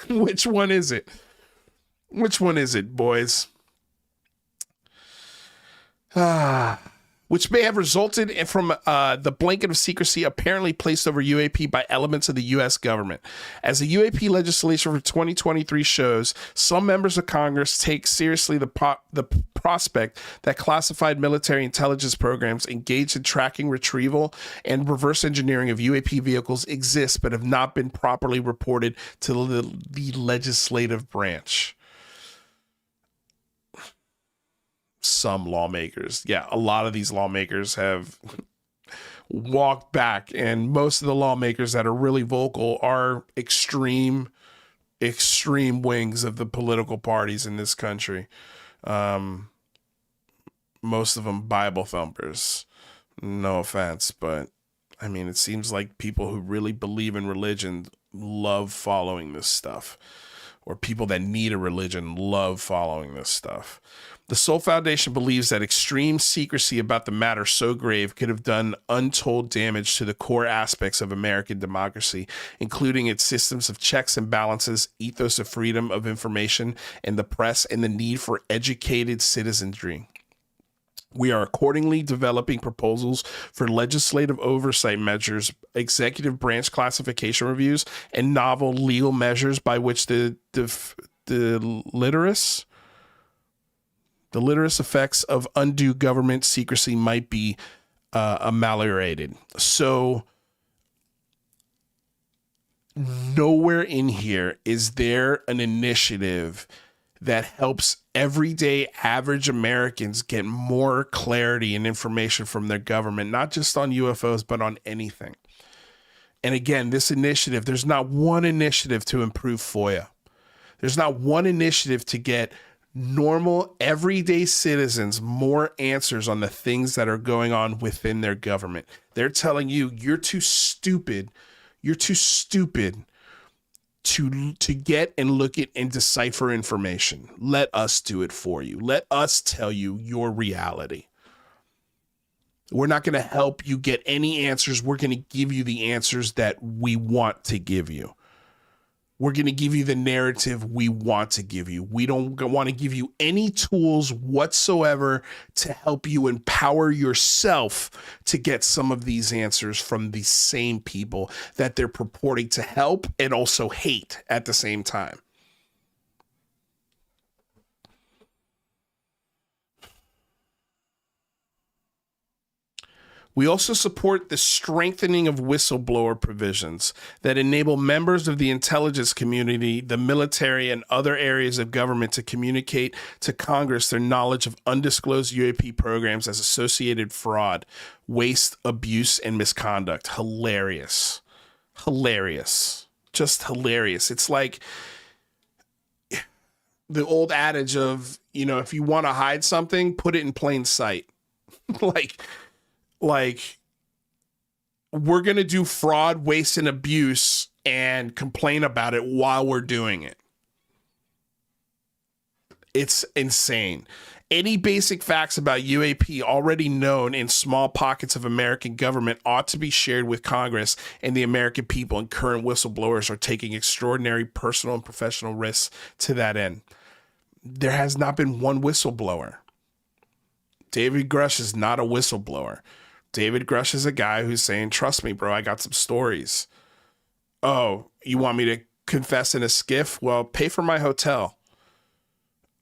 Which one is it? Which one is it, boys? Which may have resulted from the blanket of secrecy apparently placed over UAP by elements of the U.S. government. As the UAP legislation for 2023 shows, some members of Congress take seriously the prospect that classified military intelligence programs engaged in tracking, retrieval, and reverse engineering of UAP vehicles exist but have not been properly reported to the legislative branch. Some lawmakers. Yeah, a lot of these lawmakers have walked back, and most of the lawmakers that are really vocal are extreme wings of the political parties in this country. Most of them Bible thumpers. No offense, but I mean, it seems like people who really believe in religion love following this stuff, or people that need a religion love following this stuff. The Soul Foundation believes that extreme secrecy about the matter so grave could have done untold damage to the core aspects of American democracy, including its systems of checks and balances, ethos of freedom of information and the press, and the need for educated citizenry. We are accordingly developing proposals for legislative oversight measures, executive branch classification reviews, and novel legal measures by which the deleterious effects of undue government secrecy might be ameliorated. So nowhere in here is there an initiative that helps everyday average Americans get more clarity and information from their government, not just on UFOs, but on anything. And again, this initiative, there's not one initiative to improve FOIA. There's not one initiative to get normal, everyday citizens more answers on the things that are going on within their government. They're telling you, you're too stupid. You're too stupid to get and look at and decipher information. Let us do it for you. Let us tell you your reality. We're not going to help you get any answers. We're going to give you the answers that we want to give you. We're going to give you the narrative we want to give you. We don't want to give you any tools whatsoever to help you empower yourself to get some of these answers from the same people that they're purporting to help and also hate at the same time. We also support the strengthening of whistleblower provisions that enable members of the intelligence community, the military, and other areas of government to communicate to Congress their knowledge of undisclosed UAP programs as associated fraud, waste, abuse, and misconduct. Hilarious. Hilarious. Just hilarious. It's like the old adage of, if you want to hide something, put it in plain sight. Like, we're going to do fraud, waste, and abuse and complain about it while we're doing it. It's insane. Any basic facts about UAP already known in small pockets of American government ought to be shared with Congress and the American people, and current whistleblowers are taking extraordinary personal and professional risks to that end. There has not been one whistleblower. David Grush is not a whistleblower. David Grush is a guy who's saying, trust me, bro, I got some stories. Oh, you want me to confess in a skiff? Well, pay for my hotel.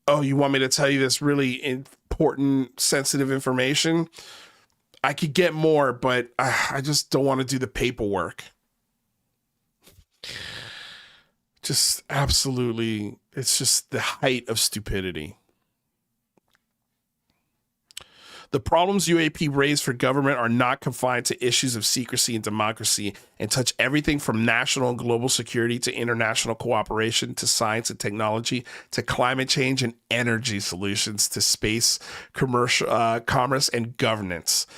Oh, you want me to tell you this really important, sensitive information? I could get more, but I just don't want to do the paperwork. Just absolutely, it's just the height of stupidity. The problems UAP raise for government are not confined to issues of secrecy and democracy and touch everything from national and global security to international cooperation to science and technology to climate change and energy solutions to space, commerce, and governance.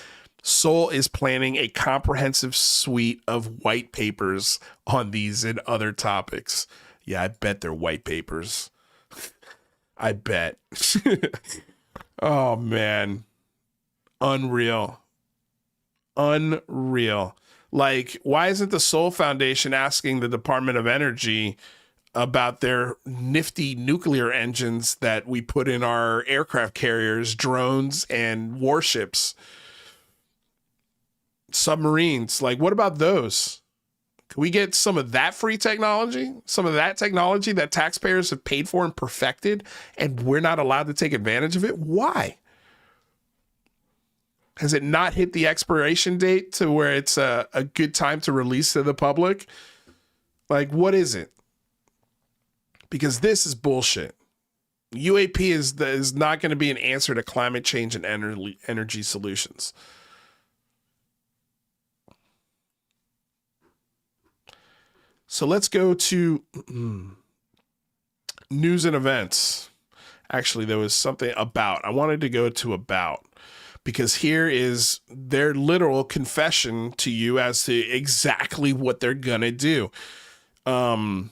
Seoul is planning a comprehensive suite of white papers on these and other topics. Yeah, I bet they're white papers. I bet. Oh, man. Unreal. Like, why isn't the Seoul Foundation asking the Department of Energy about their nifty nuclear engines that we put in our aircraft carriers, drones, and warships? Submarines. Like, what about those? Can we get some of that free technology? Some of that technology that taxpayers have paid for and perfected, and we're not allowed to take advantage of it? Why? Has it not hit the expiration date to where it's a good time to release to the public? Like, what is it? Because this is bullshit. UAP is not going to be an answer to climate change and energy solutions. So let's go to news and events. Actually, there was something about. I wanted to go to about. Because here is their literal confession to you as to exactly what they're going to do. So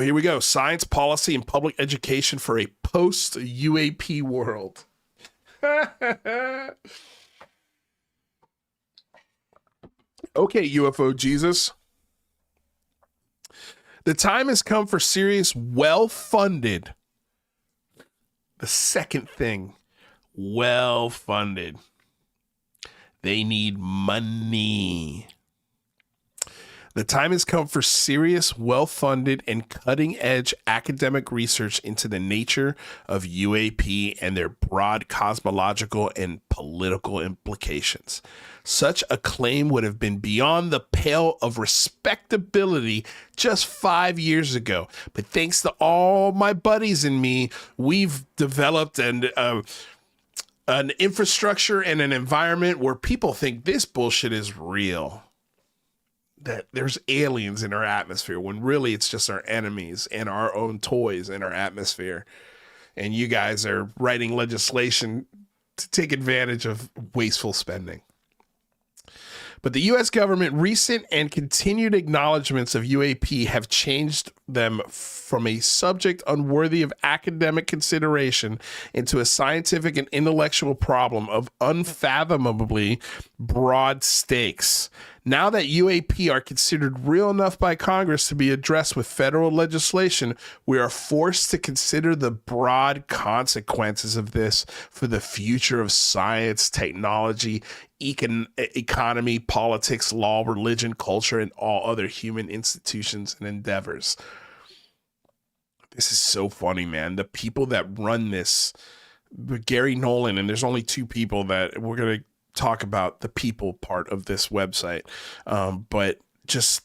here we go. Science, policy, and public education for a post-UAP world. Okay, UFO Jesus. The time has come for serious, well-funded. The second thing. Well-funded. They need money. The time has come for serious, well-funded, and cutting-edge academic research into the nature of UAP and their broad cosmological and political implications. Such a claim would have been beyond the pale of respectability just 5 years ago. But thanks to all my buddies and me, we've developed an infrastructure and an environment where people think this bullshit is real. That there's aliens in our atmosphere when really it's just our enemies and our own toys in our atmosphere. And you guys are writing legislation to take advantage of wasteful spending. But the U.S. government recent and continued acknowledgments of UAP have changed them from a subject unworthy of academic consideration into a scientific and intellectual problem of unfathomably broad stakes. Now that UAP are considered real enough by Congress to be addressed with federal legislation, we are forced to consider the broad consequences of this for the future of science, technology, economy, politics, law, religion, culture, and all other human institutions and endeavors. This is so funny, man. The people that run this, Gary Nolan, and there's only two people that we're going to talk about the people part of this website. But just,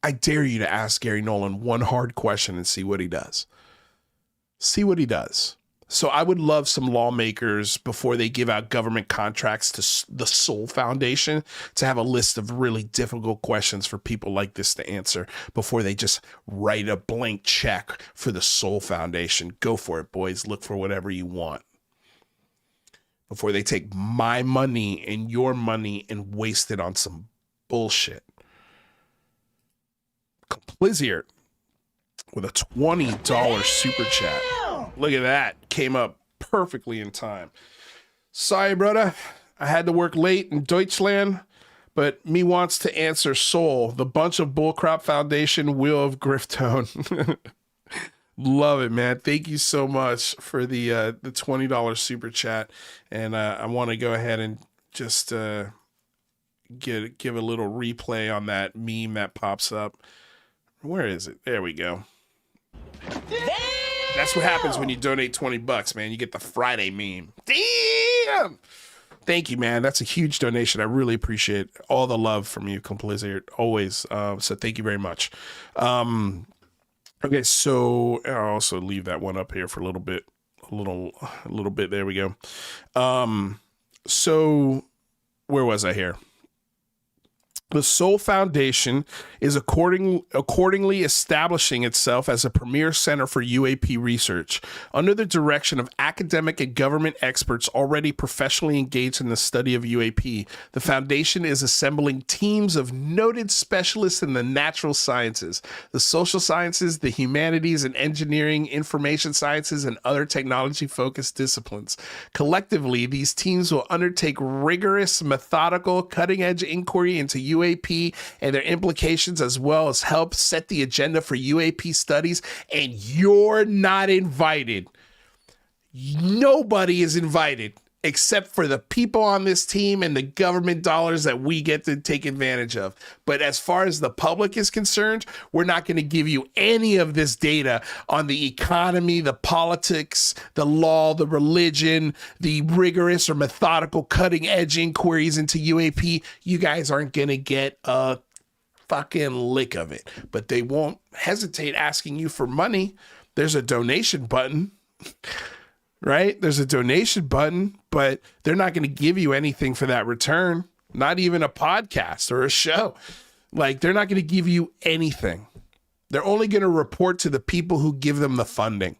I dare you to ask Gary Nolan one hard question and see what he does. See what he does. So I would love some lawmakers before they give out government contracts to the Soul Foundation to have a list of really difficult questions for people like this to answer before they just write a blank check for the Soul Foundation. Go for it, boys. Look for whatever you want. Before they take my money and your money and waste it on some bullshit. Blizzard with a $20 super chat. Look at that. Came up perfectly in time. Sorry, brother. I had to work late in Deutschland, but me wants to answer Soul, the bunch of bullcrap foundation wheel of Griftone. Love it, man. Thank you so much for the $20 super chat. And I want to go ahead and just give a little replay on that meme that pops up. Where is it? There we go. That's what happens when you donate $20, man. You get the Friday meme. Damn! Thank you, man. That's a huge donation. I really appreciate all the love from you, Blizzard, always. So thank you very much. Okay, so I'll also leave that one up here for a little bit. A little bit. There we go. So where was I here? The Soul Foundation is accordingly establishing itself as a premier center for UAP research under the direction of academic and government experts already professionally engaged in the study of UAP. The foundation is assembling teams of noted specialists in the natural sciences, the social sciences, the humanities and engineering, information sciences, and other technology-focused disciplines. Collectively, these teams will undertake rigorous, methodical, cutting-edge inquiry into UAP and their implications, as well as help set the agenda for UAP studies. And you're not invited. Nobody is invited except for the people on this team and the government dollars that we get to take advantage of. But as far as the public is concerned, we're not going to give you any of this data on the economy, the politics, the law, the religion, the rigorous or methodical cutting edge inquiries into UAP. You guys aren't going to get a fucking lick of it, but they won't hesitate asking you for money. There's a donation button. Right? There's a donation button, but they're not going to give you anything for that return. Not even a podcast or a show. Like, they're not going to give you anything. They're only going to report to the people who give them the funding.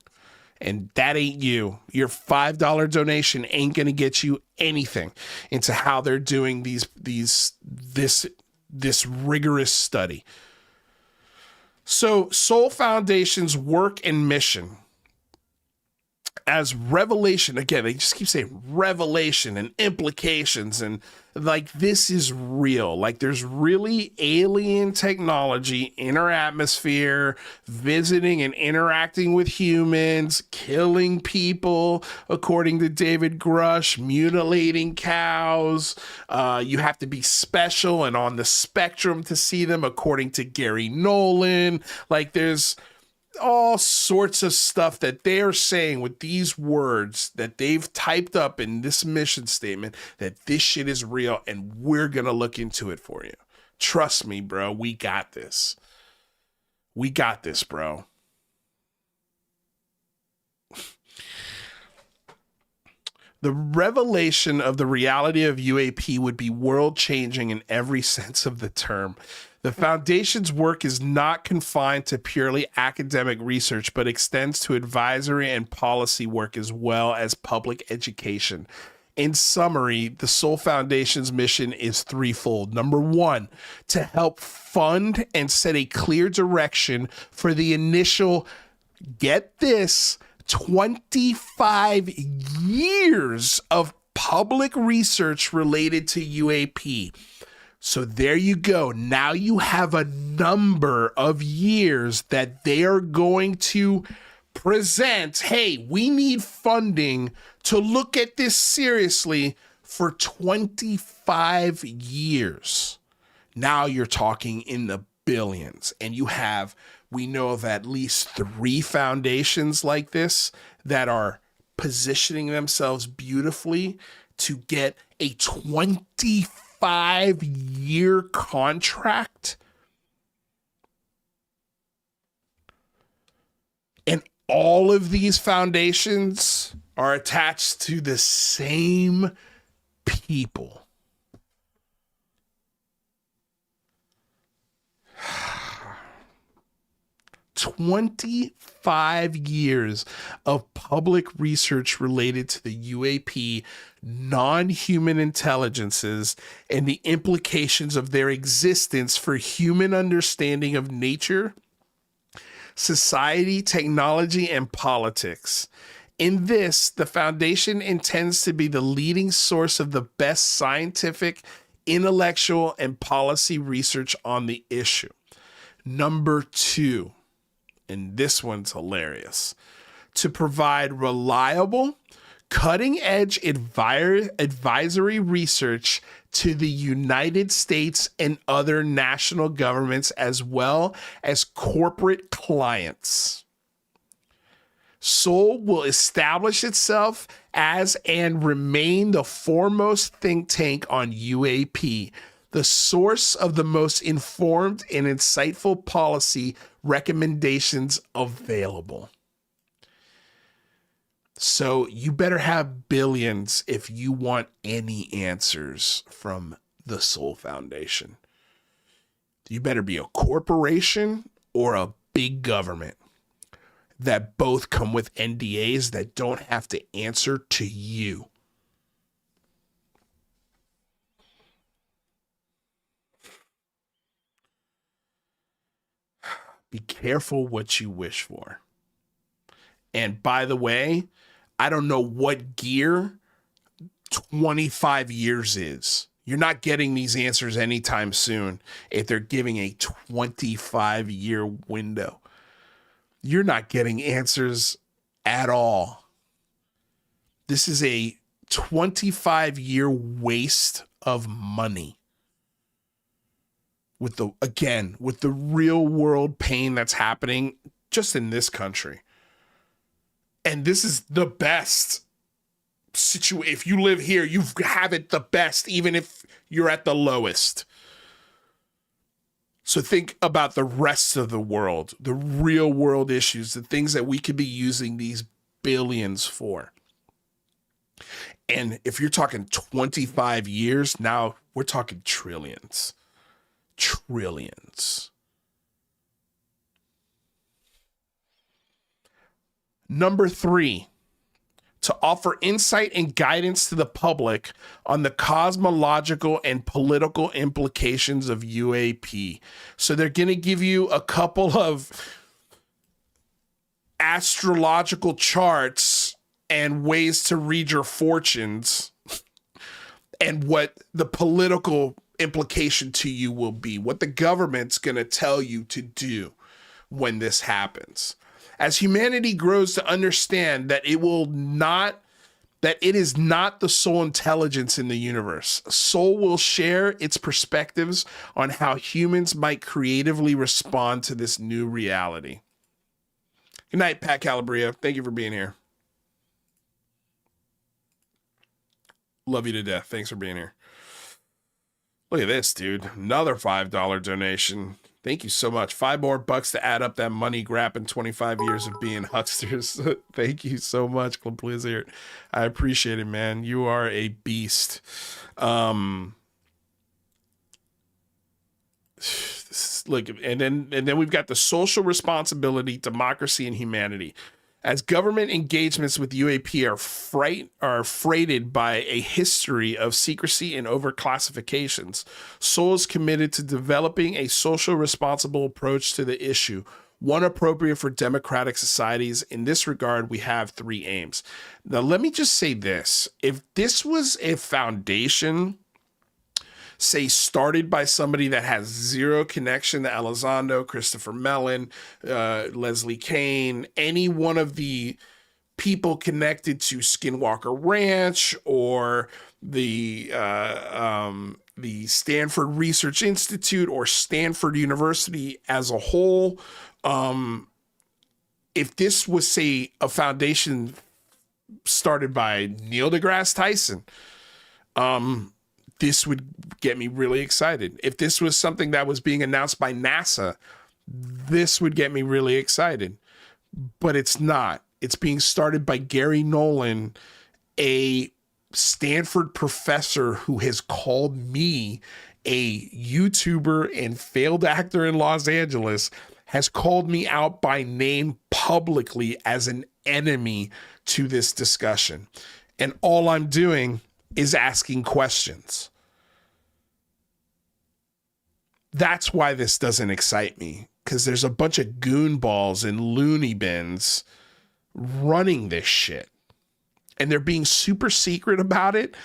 And that ain't you. Your $5 donation ain't going to get you anything into how they're doing this rigorous study. So, Soul Foundation's work and mission as revelation, again, they just keep saying revelation and implications, and like, this is real. Like, there's really alien technology in our atmosphere, visiting and interacting with humans, killing people, according to David Grush, mutilating cows. You have to be special and on the spectrum to see them, according to Gary Nolan. Like, there's all sorts of stuff that they're saying with these words that they've typed up in this mission statement, that this shit is real and we're gonna look into it for you. Trust me, bro. We got this. We got this, bro. The revelation of the reality of UAP would be world-changing in every sense of the term. The Foundation's work is not confined to purely academic research, but extends to advisory and policy work as well as public education. in summary, the Soul Foundation's mission is threefold. Number one, to help fund and set a clear direction for the initial, get this, 25 years of public research related to UAP. So there you go. Now you have a number of years that they are going to present. Hey, we need funding to look at this seriously for 25 years. Now you're talking in the billions. And we know of at least 3 foundations like this that are positioning themselves beautifully to get a 25-year contract. And all of these foundations are attached to the same people. $25 years of public research related to the UAP non-human intelligences and the implications of their existence for human understanding of nature, society, technology, and politics. In this, the Foundation intends to be the leading source of the best scientific, intellectual, and policy research on the issue. Number 2, and this one's hilarious, to provide reliable, cutting-edge advisory research to the United States and other national governments as well as corporate clients. Soul will establish itself as and remain the foremost think tank on UAP, the source of the most informed and insightful policy recommendations available. So you better have billions if you want any answers from the Soul Foundation. You better be a corporation or a big government that both come with NDAs that don't have to answer to you. Be careful what you wish for. And by the way, I don't know what gear 25 years is. You're not getting these answers anytime soon if they're giving a 25-year window. You're not getting answers at all. This is a 25-year waste of money. With the real world pain that's happening just in this country. And this is the best situation. If you live here, you have it the best, even if you're at the lowest. So think about the rest of the world, the real world issues, the things that we could be using these billions for. And if you're talking 25 years, now we're talking trillions. Trillions. Number 3, to offer insight and guidance to the public on the cosmological and political implications of UAP. So they're going to give you a couple of astrological charts and ways to read your fortunes and what the political implication to you will be, what the government's going to tell you to do when this happens. As humanity grows to understand that it is not the sole intelligence in the universe, Soul will share its perspectives on how humans might creatively respond to this new reality. Good night, Pat Calabria. Thank you for being here. Love you to death. Thanks for being here. Look at this, dude. Another $5 donation. Thank you so much. $5 more to add up that money grabbing 25 years of being hucksters. Thank you so much, Blizzard. I appreciate it, man. You are a beast. Look, and then we've got the social responsibility, democracy, and humanity. As government engagements with UAP are freighted by a history of secrecy and overclassifications, Seoul is committed to developing a social responsible approach to the issue, one appropriate for democratic societies. In this regard, we have 3 aims. Now, let me just say this. If this was a foundation, say, started by somebody that has zero connection to Elizondo, Christopher Mellon, Leslie Kean, any one of the people connected to Skinwalker Ranch or the Stanford Research Institute or Stanford University as a whole, if this was, say, a foundation started by Neil deGrasse Tyson, this would get me really excited. If this was something that was being announced by NASA, this would get me really excited. But it's not. It's being started by Gary Nolan, a Stanford professor who has called me a YouTuber and failed actor in Los Angeles, has called me out by name publicly as an enemy to this discussion. And all I'm doing is asking questions. That's why this doesn't excite me, because there's a bunch of goonballs and loony bins running this shit. And they're being super secret about it.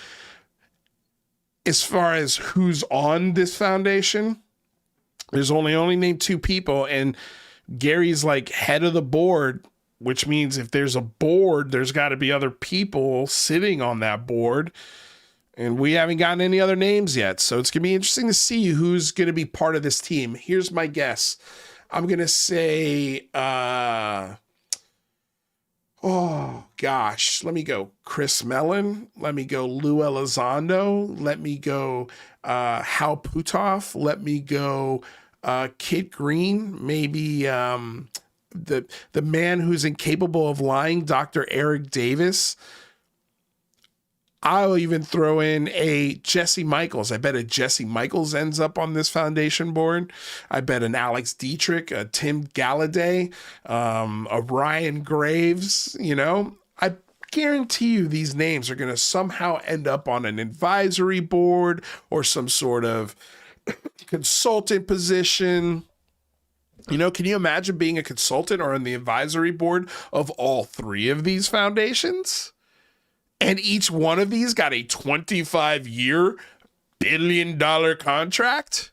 As far as who's on this foundation, there's only named 2 people, and Gary's like head of the board, which means if there's a board, there's got to be other people sitting on that board. And we haven't gotten any other names yet. So it's going to be interesting to see who's going to be part of this team. Here's my guess. I'm going to say, oh gosh, let me go Chris Mellon. Let me go Lou Elizondo. Let me go Hal Puthoff. Let me go Kit Green. Maybe the man who's incapable of lying, Dr. Eric Davis. I'll even throw in a Jesse Michaels. I bet a Jesse Michaels ends up on this foundation board. I bet an Alex Dietrich, a Tim Galladay, a Ryan Graves. You know, I guarantee you these names are going to somehow end up on an advisory board or some sort of consultant position. You know, can you imagine being a consultant or on the advisory board of all 3 of these foundations? And each one of these got a 25-year billion-dollar contract?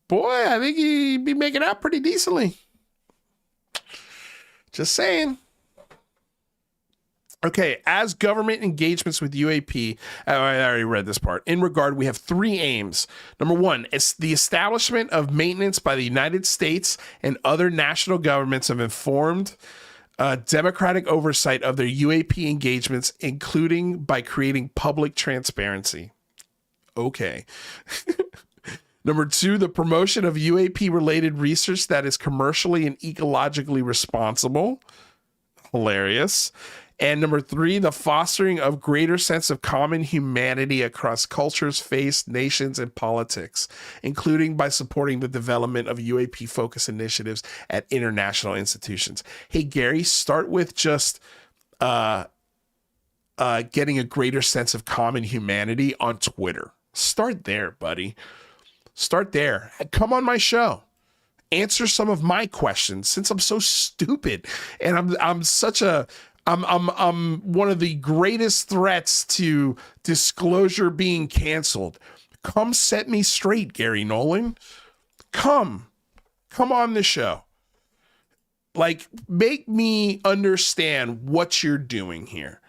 Boy, I think he'd be making out pretty decently. Just saying. Okay, as government engagements with UAP, I already read this part. In regard, we have 3 aims. Number 1, it's the establishment of maintenance by the United States and other national governments of informed democratic oversight of their UAP engagements, including by creating public transparency. Okay. Number 2, the promotion of UAP-related research that is commercially and ecologically responsible. Hilarious. And number 3, the fostering of greater sense of common humanity across cultures, faiths, nations, and politics, including by supporting the development of UAP-focused initiatives at international institutions. Hey, Gary, start with just getting a greater sense of common humanity on Twitter. Start there, buddy. Start there. Come on my show. Answer some of my questions, since I'm so stupid and I'm one of the greatest threats to disclosure being canceled. Come set me straight, Gary Nolan. Come on the show. Like, make me understand what you're doing here.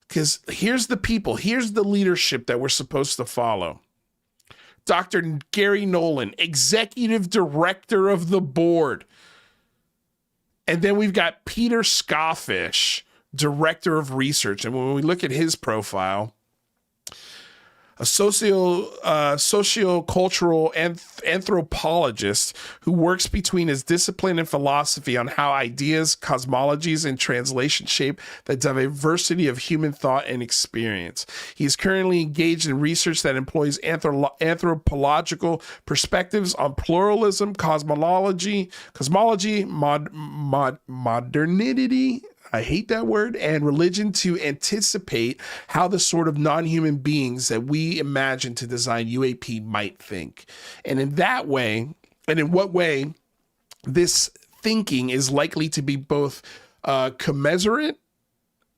Because here's the people, here's the leadership that we're supposed to follow. Dr. Gary Nolan, executive director of the board. And then we've got Peter Scoffish, director of research. And when we look at his profile, a sociocultural anthropologist who works between his discipline and philosophy on how ideas, cosmologies, and translation shape the diversity of human thought and experience. He is currently engaged in research that employs anthropological perspectives on pluralism, cosmology, modernity, I hate that word, and religion to anticipate how the sort of non-human beings that we imagine to design UAP might think. And in that way, and in what way this thinking is likely to be both commensurate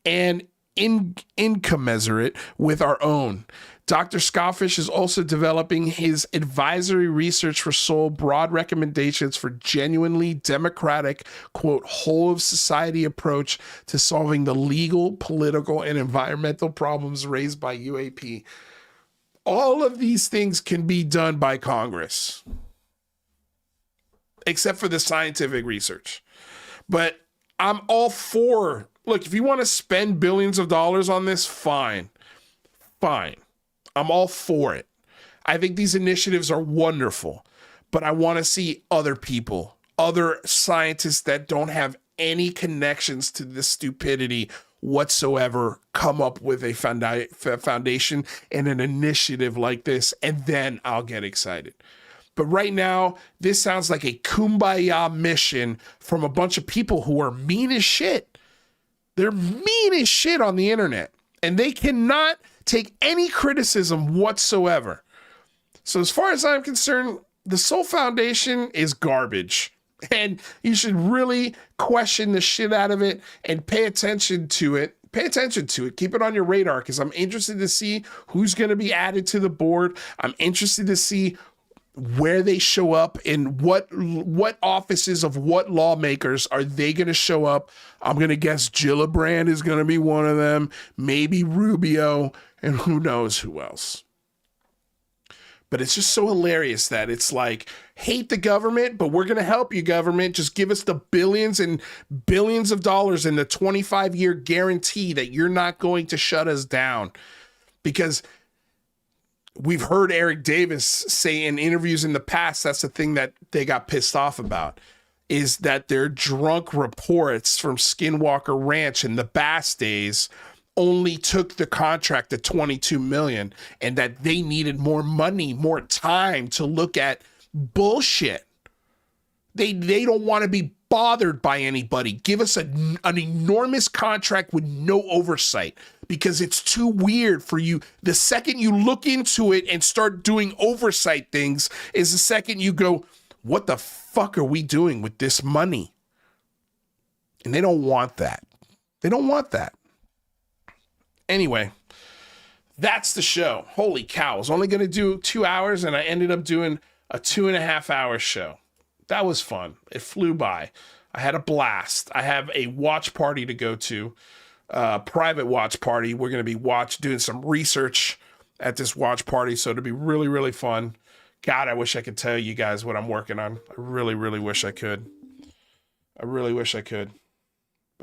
and incommensurate with our own. Dr. Scoffish is also developing his advisory research for Soul broad recommendations for genuinely democratic, quote, whole of society approach to solving the legal, political, and environmental problems raised by UAP. All of these things can be done by Congress, except for the scientific research. But I'm all for, look, if you want to spend billions of dollars on this, fine. I'm all for it. I think these initiatives are wonderful, but I want to see other people, other scientists that don't have any connections to this stupidity whatsoever, come up with a foundation and an initiative like this, and then I'll get excited. But right now, this sounds like a kumbaya mission from a bunch of people who are mean as shit. They're mean as shit on the internet, and they cannot take any criticism whatsoever. So as far as I'm concerned, the Soul Foundation is garbage, and you should really question the shit out of it and pay attention to it. Keep it on your radar, because I'm interested to see who's going to be added to the board. I'm interested to see where they show up and what offices of what lawmakers are they going to show up. I'm going to guess Gillibrand is going to be one of them, maybe Rubio, and who knows who else. But it's just so hilarious that it's like, hate the government, but we're going to help you, government. Just give us the billions and billions of dollars and the 25-year guarantee that you're not going to shut us down. Because we've heard Eric Davis say in interviews in the past, that's the thing that they got pissed off about, is that their drunk reports from Skinwalker Ranch in the Bass days only took the contract to $22 million, and that they needed more money, more time to look at bullshit. They don't want to be bothered by anybody. Give us an enormous contract with no oversight, because it's too weird for you. The second you look into it and start doing oversight things is the second you go, what the fuck are we doing with this money? And they don't want that. They don't want that. Anyway, that's the show. Holy cow. I was only going to do 2 hours, and I ended up doing a 2.5 hour show. That was fun. It flew by. I had a blast. I have a watch party to go to, private watch party. We're going to be doing some research at this watch party, so it'll be really, really fun. God, I wish I could tell you guys what I'm working on. I really, really wish I could. But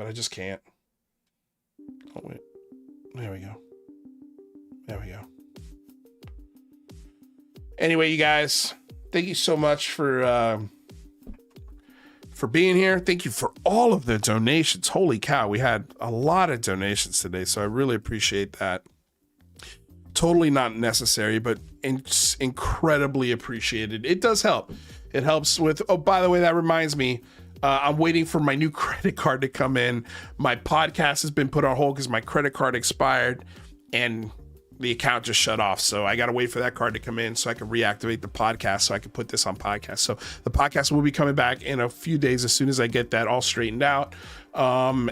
I just can't. Oh, wait. There we go. Anyway, you guys, thank you so much for being here. Thank you for all of the donations. Holy cow, we had a lot of donations today, so I really appreciate that. Totally not necessary, but incredibly appreciated. It does help. It helps with, oh, by the way, that reminds me, I'm waiting for my new credit card to come in. My podcast has been put on hold because my credit card expired and the account just shut off. So I got to wait for that card to come in so I can reactivate the podcast so I can put this on podcast. So the podcast will be coming back in a few days as soon as I get that all straightened out. Yeah,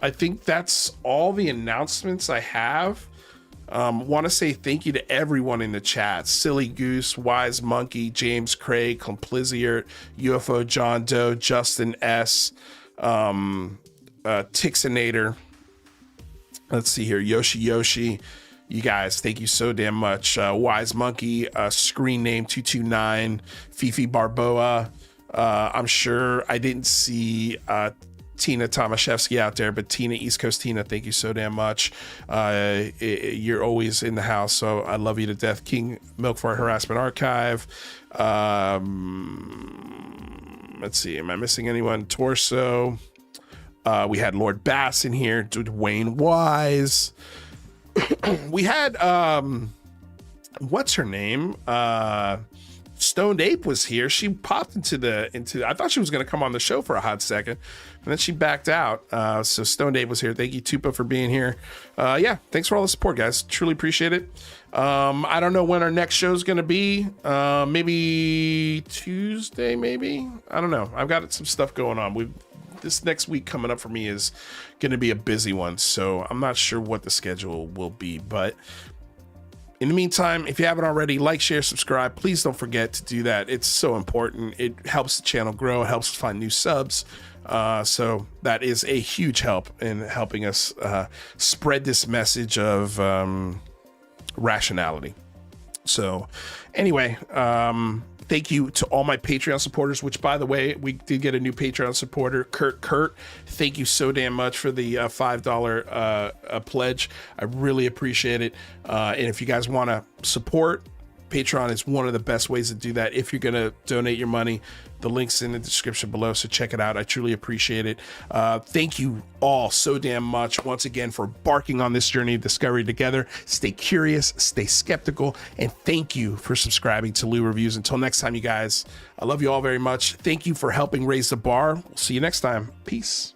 I think that's all the announcements I have. Want to say thank you to everyone in the chat: Silly Goose, Wise Monkey, James Craig, Complizier, UFO John Doe, Justin S, Tixinator. Let's see here, Yoshi. You guys, thank you so damn much. Wise Monkey, Screen Name 229, Fifi Barboa. I'm sure I didn't see Tina Tomaszewski out there, but Tina, East Coast Tina, thank you so damn much. You're always in the house, so I love you to death. King Milk for Harassment Archive. Let's see, am I missing anyone? Torso. We had Lord Bass in here, Dwayne Wise. We had what's her name? Stoned Ape was here. She popped into I thought she was going to come on the show for a hot second, and then she backed out. So Stoned Ape was here. Thank you, Tupa, for being here. Yeah, thanks for all the support, guys. Truly appreciate it. I don't know when our next show is going to be. Maybe Tuesday, maybe. I don't know. I've got some stuff going on. This next week coming up for me is going to be a busy one, so I'm not sure what the schedule will be, but in the meantime, if you haven't already, like, share, subscribe. Please don't forget to do that. It's so important. It helps the channel grow. It helps us find new subs. So that is a huge help in helping us spread this message of rationality. So anyway, thank you to all my Patreon supporters, which, by the way, we did get a new Patreon supporter, Kurt. Thank you so damn much for the $5 pledge. I really appreciate it. And if you guys want to support, Patreon is one of the best ways to do that. If you're going to donate your money, the link's in the description below, so check it out. I truly appreciate it. Thank you all so damn much once again for embarking on this journey of discovery together. Stay curious, stay skeptical, and thank you for subscribing to Lou Reviews. Until next time, you guys, I love you all very much. Thank you for helping raise the bar. We'll see you next time. Peace.